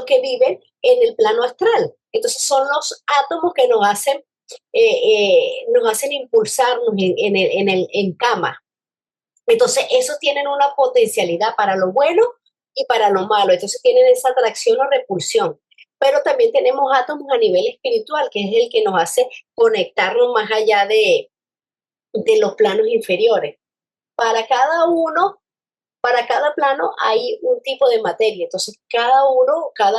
Speaker 1: que viven en el plano astral. Entonces son los átomos que nos hacen impulsarnos en cama. Entonces esos tienen una potencialidad para lo bueno y para lo malo. Entonces tienen esa atracción o repulsión. Pero también tenemos átomos a nivel espiritual, que es el que nos hace conectarnos más allá de los planos inferiores. Para cada plano hay un tipo de materia, entonces cada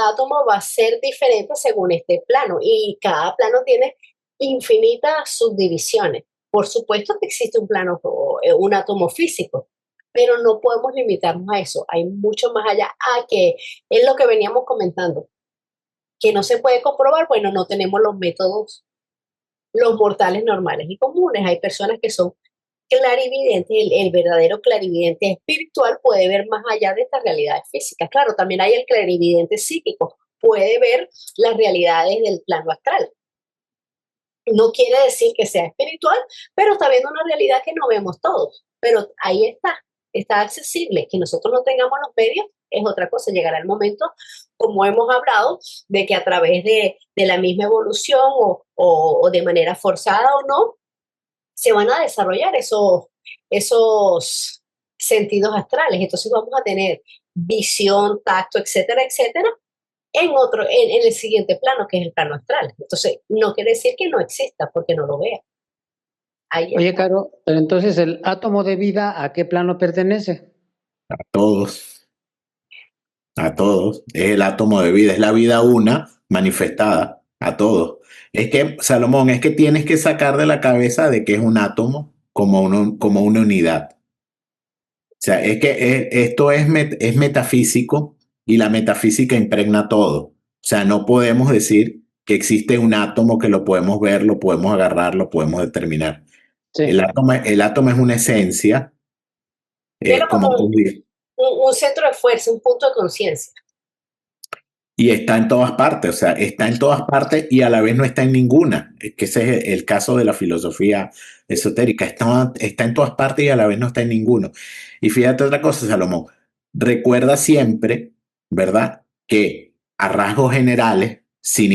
Speaker 1: átomo va a ser diferente según este plano y cada plano tiene infinitas subdivisiones. Por supuesto que existe un átomo físico, pero no podemos limitarnos a eso, hay mucho más allá, que es lo que veníamos comentando, que no se puede comprobar, bueno, no tenemos los métodos, los mortales normales y comunes, hay personas que son clarividente, el verdadero clarividente espiritual puede ver más allá de estas realidades físicas. Claro, también hay el clarividente psíquico, puede ver las realidades del plano astral. No quiere decir que sea espiritual, pero está viendo una realidad que no vemos todos. Pero ahí está accesible. Que nosotros no tengamos los medios es otra cosa. Llegará el momento, como hemos hablado, de que a través de la misma evolución o de manera forzada o no, se van a desarrollar esos sentidos astrales. Entonces vamos a tener visión, tacto, etcétera, etcétera, en el siguiente plano, que es el plano astral. Entonces, no quiere decir que no exista, porque no lo vea.
Speaker 2: Oye, Caro, pero entonces el átomo de vida, ¿a qué plano pertenece?
Speaker 5: A todos. A todos. Es el átomo de vida, es la vida una manifestada. A todos. Es que, Salomón, es que tienes que sacar de la cabeza de que es un átomo como una unidad. O sea, es que esto es metafísico y la metafísica impregna todo. O sea, no podemos decir que existe un átomo que lo podemos ver, lo podemos agarrar, lo podemos determinar.
Speaker 2: Sí.
Speaker 5: El átomo es una esencia.
Speaker 1: Pero como un centro de fuerza, un punto de conciencia.
Speaker 5: Y está en todas partes, o sea, está en todas partes y a la vez no está en ninguna. Es que ese es el caso de la filosofía esotérica. Está en todas partes y a la vez no está en ninguno. Y fíjate otra cosa, Salomón. Recuerda siempre, ¿verdad? Que a rasgos generales, sin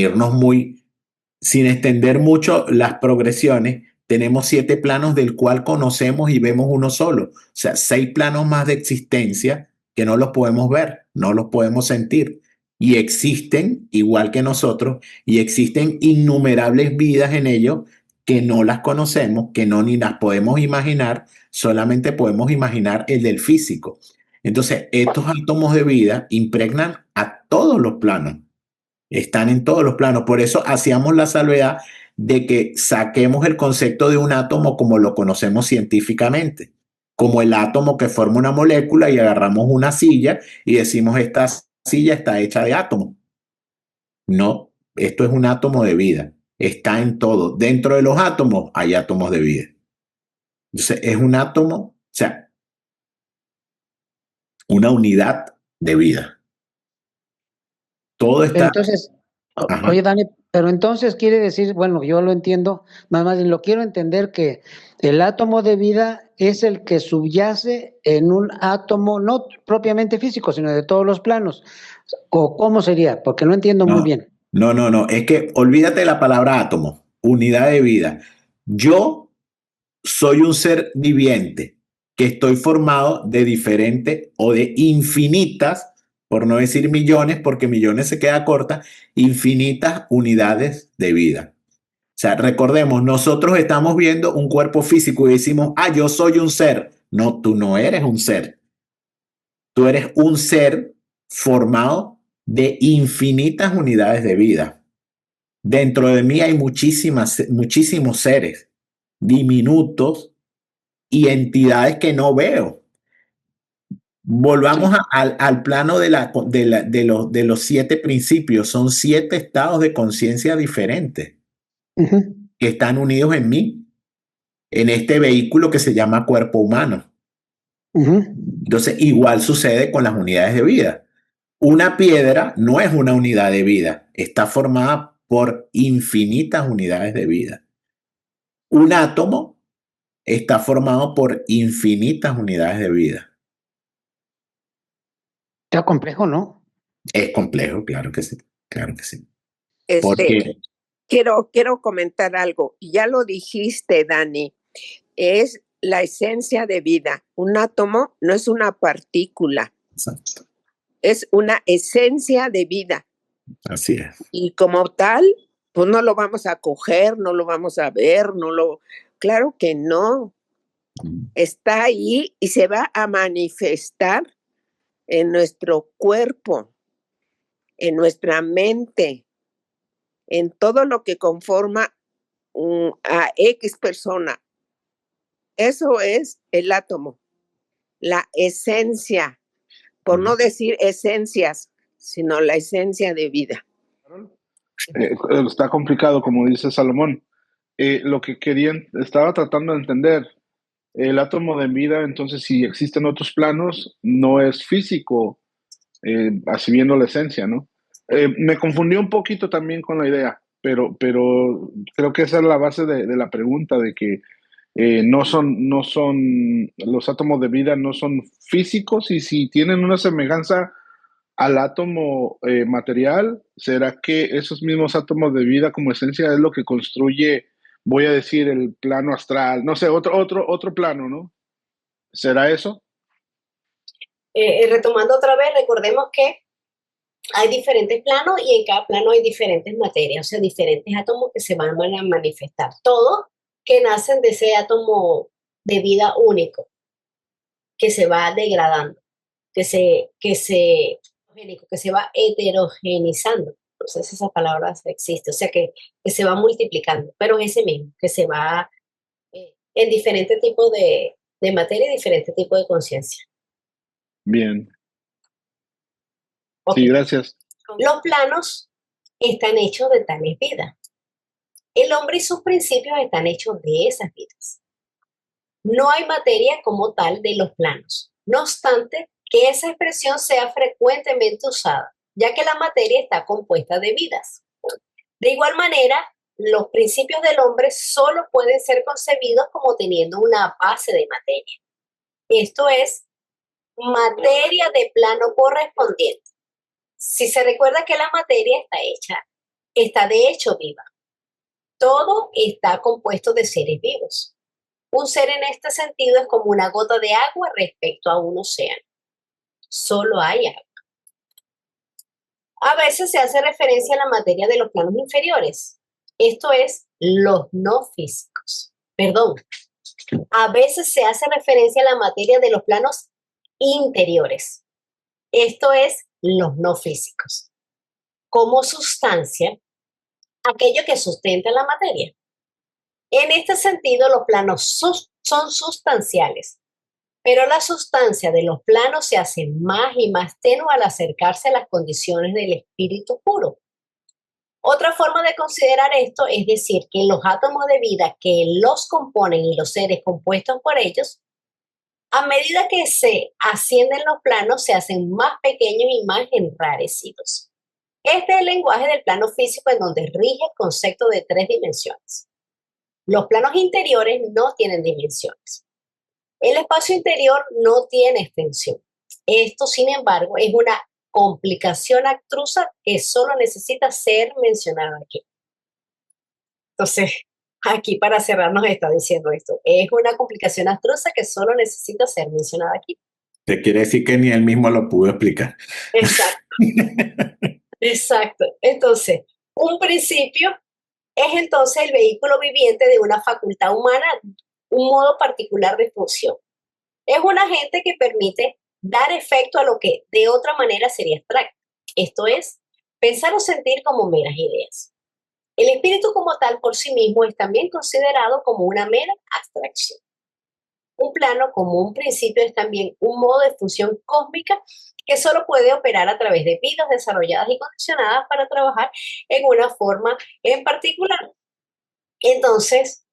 Speaker 5: extender mucho las progresiones, tenemos 7 planos del cual conocemos y vemos uno solo. O sea, 6 planos más de existencia que no los podemos ver, no los podemos sentir. Y existen, igual que nosotros, y existen innumerables vidas en ellos que no las conocemos, que no ni las podemos imaginar, solamente podemos imaginar el del físico. Entonces, estos átomos de vida impregnan a todos los planos, están en todos los planos. Por eso hacíamos la salvedad de que saquemos el concepto de un átomo como lo conocemos científicamente, como el átomo que forma una molécula y agarramos una silla y decimos esta silla está hecha de átomos. No, esto es un átomo de vida. Está en todo. Dentro de los átomos hay átomos de vida. Entonces, es un átomo, o sea, una unidad de vida. Todo está...
Speaker 2: Entonces, oye, Dani, pero entonces quiere decir, bueno, yo lo entiendo, más bien lo quiero entender que el átomo de vida es el que subyace en un átomo no propiamente físico, sino de todos los planos. ¿O cómo sería? Porque no entiendo muy bien.
Speaker 5: No, es que olvídate de la palabra átomo, unidad de vida. Yo soy un ser viviente que estoy formado de diferentes o de infinitas, por no decir millones, porque millones se queda corta, infinitas unidades de vida. O sea, recordemos, nosotros estamos viendo un cuerpo físico y decimos, yo soy un ser. No, tú no eres un ser. Tú eres un ser formado de infinitas unidades de vida. Dentro de mí hay muchísimos seres diminutos y entidades que no veo. Volvamos al plano de los 7 principios. Son 7 estados de conciencia diferentes que están unidos en mí, en este vehículo que se llama cuerpo humano. Entonces, igual sucede con las unidades de vida. Una piedra no es una unidad de vida, está formada por infinitas unidades de vida. Un átomo está formado por infinitas unidades de vida.
Speaker 2: Está complejo, ¿no?
Speaker 5: Es complejo, claro que sí, claro que sí.
Speaker 9: Porque quiero comentar algo. Ya lo dijiste, Dani. Es la esencia de vida. Un átomo no es una partícula.
Speaker 5: Exacto.
Speaker 9: Es una esencia de vida.
Speaker 5: Así es.
Speaker 9: Y como tal, pues no lo vamos a coger, no lo vamos a ver, claro que no. Está ahí y se va a manifestar en nuestro cuerpo, en nuestra mente, en todo lo que conforma a X persona. Eso es el átomo, la esencia, por no decir esencias, sino la esencia de vida.
Speaker 10: Está complicado, como dice Salomón. Lo que estaba tratando de entender, el átomo de vida, entonces si existen otros planos, no es físico, así viendo la esencia, ¿no? Me confundió un poquito también con la idea, pero creo que esa es la base de la pregunta, de que los átomos de vida no son físicos, y si tienen una semejanza al átomo material, ¿será que esos mismos átomos de vida como esencia es lo que construye, voy a decir, el plano astral? No sé, otro plano, ¿no? ¿Será eso?
Speaker 1: Retomando otra vez, recordemos que hay diferentes planos y en cada plano hay diferentes materias, o sea, diferentes átomos que se van a manifestar. Todos que nacen de ese átomo de vida único, que se va degradando, que se va heterogenizando. No sé si esa palabra existe, o sea, que se va multiplicando, pero es ese mismo, que se va en diferentes tipos de materia y diferentes tipos de conciencia.
Speaker 10: Bien.
Speaker 1: Okay.
Speaker 10: Sí, gracias.
Speaker 1: Los planos están hechos de tales vidas. El hombre y sus principios están hechos de esas vidas. No hay materia como tal de los planos. No obstante, que esa expresión sea frecuentemente usada, ya que la materia está compuesta de vidas. De igual manera, los principios del hombre solo pueden ser concebidos como teniendo una base de materia. Esto es, materia de plano correspondiente. Si se recuerda que la materia está de hecho viva. Todo está compuesto de seres vivos. Un ser en este sentido es como una gota de agua respecto a un océano. Solo hay agua. A veces se hace referencia a la materia de los planos inferiores. Esto es, los no físicos. Perdón. A veces se hace referencia a la materia de los planos interiores. Esto es, los no físicos. Como sustancia, aquello que sustenta la materia. En este sentido, los planos son sustanciales, pero la sustancia de los planos se hace más y más tenue al acercarse a las condiciones del espíritu puro. Otra forma de considerar esto es decir que los átomos de vida que los componen y los seres compuestos por ellos, a medida que se ascienden los planos, se hacen más pequeños y más enrarecidos. Este es el lenguaje del plano físico en donde rige el concepto de 3 dimensiones. Los planos interiores no tienen dimensiones. El espacio interior no tiene extensión. Esto, sin embargo, es una complicación abstrusa que solo necesita ser mencionada aquí. Entonces, aquí para cerrar nos está diciendo esto. Es una complicación abstrusa que solo necesita ser mencionada aquí.
Speaker 5: Te quiere decir que ni él mismo lo pudo explicar.
Speaker 1: Exacto. Exacto. Entonces, un principio es entonces el vehículo viviente de una facultad humana, un modo particular de función. Es un agente que permite dar efecto a lo que de otra manera sería abstracto. Esto es, pensar o sentir como meras ideas. El espíritu como tal por sí mismo es también considerado como una mera abstracción. Un plano como un principio es también un modo de función cósmica que solo puede operar a través de vidas desarrolladas y condicionadas para trabajar en una forma en particular. Entonces,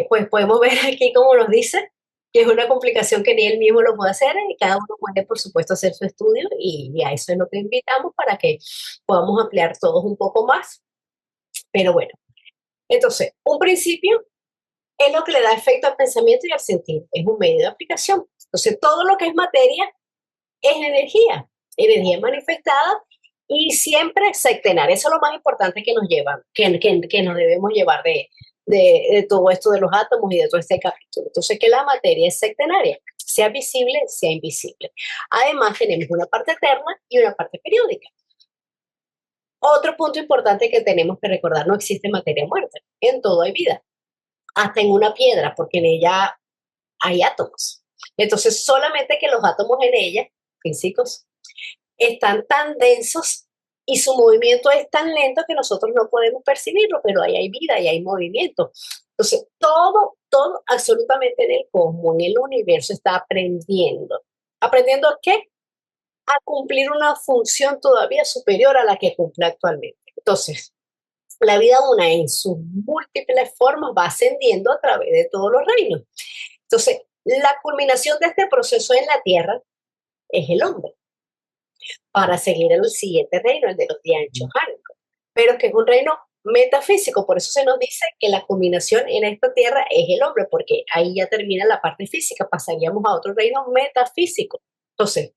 Speaker 1: pues podemos ver aquí como nos dice, que es una complicación que ni él mismo lo puede hacer y cada uno puede, por supuesto, hacer su estudio y a eso es lo que invitamos para que podamos ampliar todos un poco más. Pero bueno, entonces, un principio es lo que le da efecto al pensamiento y al sentir, es un medio de aplicación. Entonces, todo lo que es materia es energía manifestada y siempre sectenaria. Eso es lo más importante que nos lleva, que nos debemos llevar de todo esto de los átomos y de todo este capítulo. Entonces, que la materia es sectenaria, sea visible, sea invisible. Además, tenemos una parte eterna y una parte periódica. Otro punto importante que tenemos que recordar, no existe materia muerta, en todo hay vida, hasta en una piedra, porque en ella hay átomos. Entonces, solamente que los átomos en ella, físicos, están tan densos y su movimiento es tan lento que nosotros no podemos percibirlo, pero ahí hay vida y hay movimiento. Entonces, todo, absolutamente en el cosmos, en el universo, está aprendiendo. ¿Aprendiendo a qué? A cumplir una función todavía superior a la que cumple actualmente. Entonces, la vida una en sus múltiples formas va ascendiendo a través de todos los reinos. Entonces, la culminación de este proceso en la Tierra es el hombre, para seguir en el siguiente reino, el de los dianchohánicos, pero que es un reino metafísico, por eso se nos dice que la culminación en esta Tierra es el hombre, porque ahí ya termina la parte física, pasaríamos a otro reino metafísico. Entonces,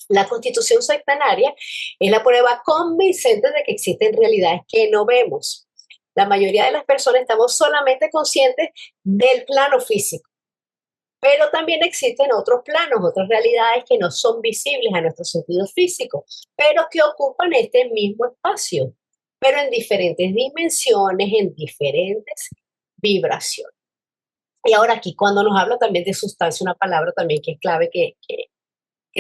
Speaker 1: la constitución sectanaria es la prueba convincente de que existen realidades que no vemos. La mayoría de las personas estamos solamente conscientes del plano físico, pero también existen otros planos, otras realidades que no son visibles a nuestros sentidos físicos, pero que ocupan este mismo espacio, pero en diferentes dimensiones, en diferentes vibraciones. Y ahora aquí, cuando nos habla también de sustancia, una palabra también que es clave que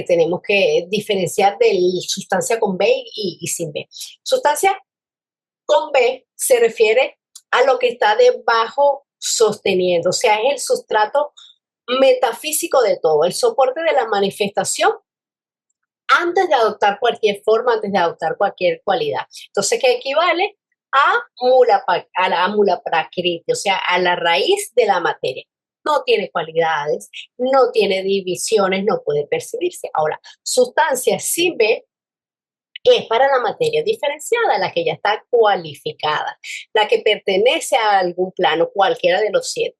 Speaker 1: tenemos que diferenciar de sustancia con B y sin B. Sustancia con B se refiere a lo que está debajo sosteniendo, o sea, es el sustrato metafísico de todo, el soporte de la manifestación antes de adoptar cualquier forma, antes de adoptar cualquier cualidad. Entonces, ¿qué equivale? A la mula prakriti, o sea, a la raíz de la materia. No tiene cualidades, no tiene divisiones, no puede percibirse. Ahora, sustancia sin B es para la materia diferenciada, la que ya está cualificada, la que pertenece a algún plano, cualquiera de los 7,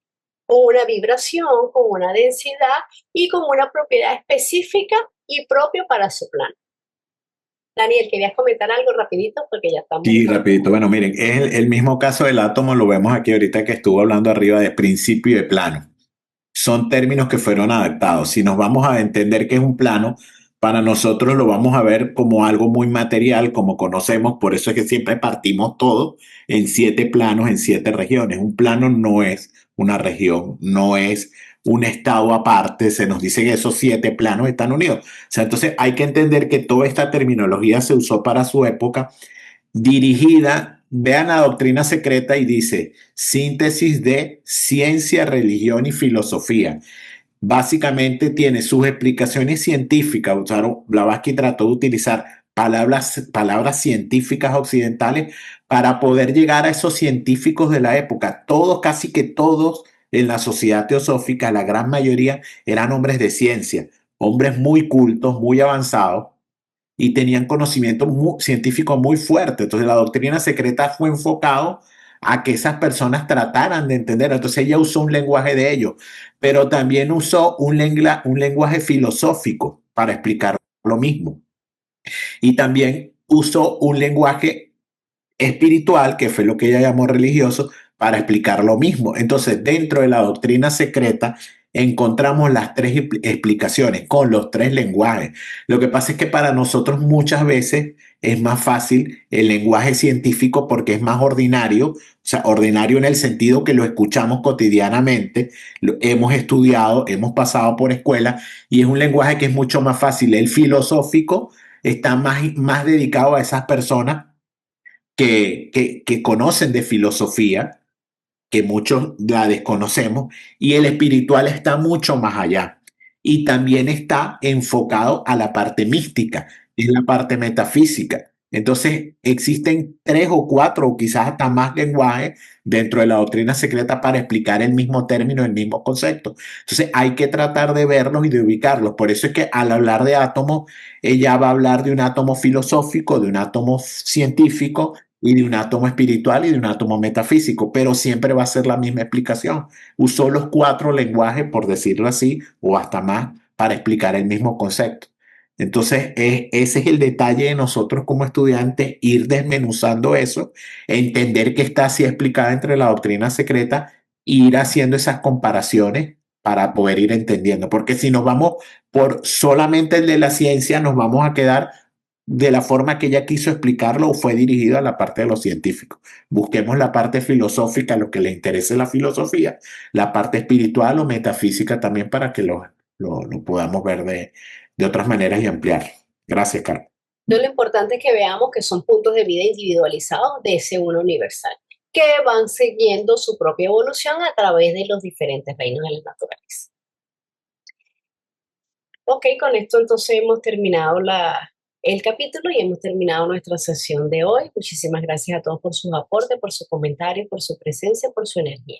Speaker 1: con una vibración, con una densidad y con una propiedad específica y propia para su plano. Daniel, ¿querías comentar algo rapidito? Porque ya estamos...
Speaker 5: Sí, rapidito. Bueno, miren, es el mismo caso del átomo, lo vemos aquí ahorita que estuvo hablando arriba de principio y de plano. Son términos que fueron adaptados. Si nos vamos a entender que es un plano, para nosotros lo vamos a ver como algo muy material, como conocemos, por eso es que siempre partimos todo en 7 planos, en 7 regiones. Un plano no es una región, no es un estado aparte, se nos dice que esos 7 planos están unidos. O sea, entonces hay que entender que toda esta terminología se usó para su época, dirigida, vean la doctrina secreta y dice, síntesis de ciencia, religión y filosofía. Básicamente tiene sus explicaciones científicas. Blavatsky trató de utilizar palabras científicas occidentales para poder llegar a esos científicos de la época. Todos, casi que todos en la sociedad teosófica, la gran mayoría eran hombres de ciencia, hombres muy cultos, muy avanzados y tenían conocimiento científico muy fuerte. Entonces la doctrina secreta fue enfocado a que esas personas trataran de entender. Entonces ella usó un lenguaje de ellos, pero también usó un lenguaje filosófico para explicar lo mismo. Y también usó un lenguaje espiritual, que fue lo que ella llamó religioso, para explicar lo mismo. Entonces, dentro de la doctrina secreta, encontramos las 3 explicaciones con los 3 lenguajes. Lo que pasa es que para nosotros muchas veces es más fácil el lenguaje científico porque es más ordinario, o sea, ordinario en el sentido que lo escuchamos cotidianamente, lo hemos estudiado, hemos pasado por escuela y es un lenguaje que es mucho más fácil. El filosófico está más dedicado a esas personas que conocen de filosofía, que muchos la desconocemos, y el espiritual está mucho más allá. Y también está enfocado a la parte mística, en la parte metafísica. Entonces, existen 3 o 4 o quizás hasta más lenguajes dentro de la doctrina secreta para explicar el mismo término, el mismo concepto. Entonces, hay que tratar de verlos y de ubicarlos. Por eso es que al hablar de átomos, ella va a hablar de un átomo filosófico, de un átomo científico, y de un átomo espiritual y de un átomo metafísico, pero siempre va a ser la misma explicación. Usó los 4 lenguajes, por decirlo así, o hasta más, para explicar el mismo concepto. Entonces, ese es el detalle de nosotros como estudiantes, ir desmenuzando eso, entender que está así explicada entre la doctrina secreta e ir haciendo esas comparaciones para poder ir entendiendo. Porque si nos vamos por solamente el de la ciencia, nos vamos a quedar de la forma que ella quiso explicarlo o fue dirigido a la parte de los científicos. Busquemos la parte filosófica, lo que le interese la filosofía, la parte espiritual o metafísica también para que lo podamos ver de otras maneras y ampliar. Gracias, Carlos.
Speaker 1: Lo importante es que veamos que son puntos de vida individualizados de ese uno universal, que van siguiendo su propia evolución a través de los diferentes reinos de la naturaleza. Ok, con esto entonces hemos terminado el capítulo y hemos terminado nuestra sesión de hoy. Muchísimas gracias a todos por sus aportes, por sus comentarios, por su presencia, por su energía.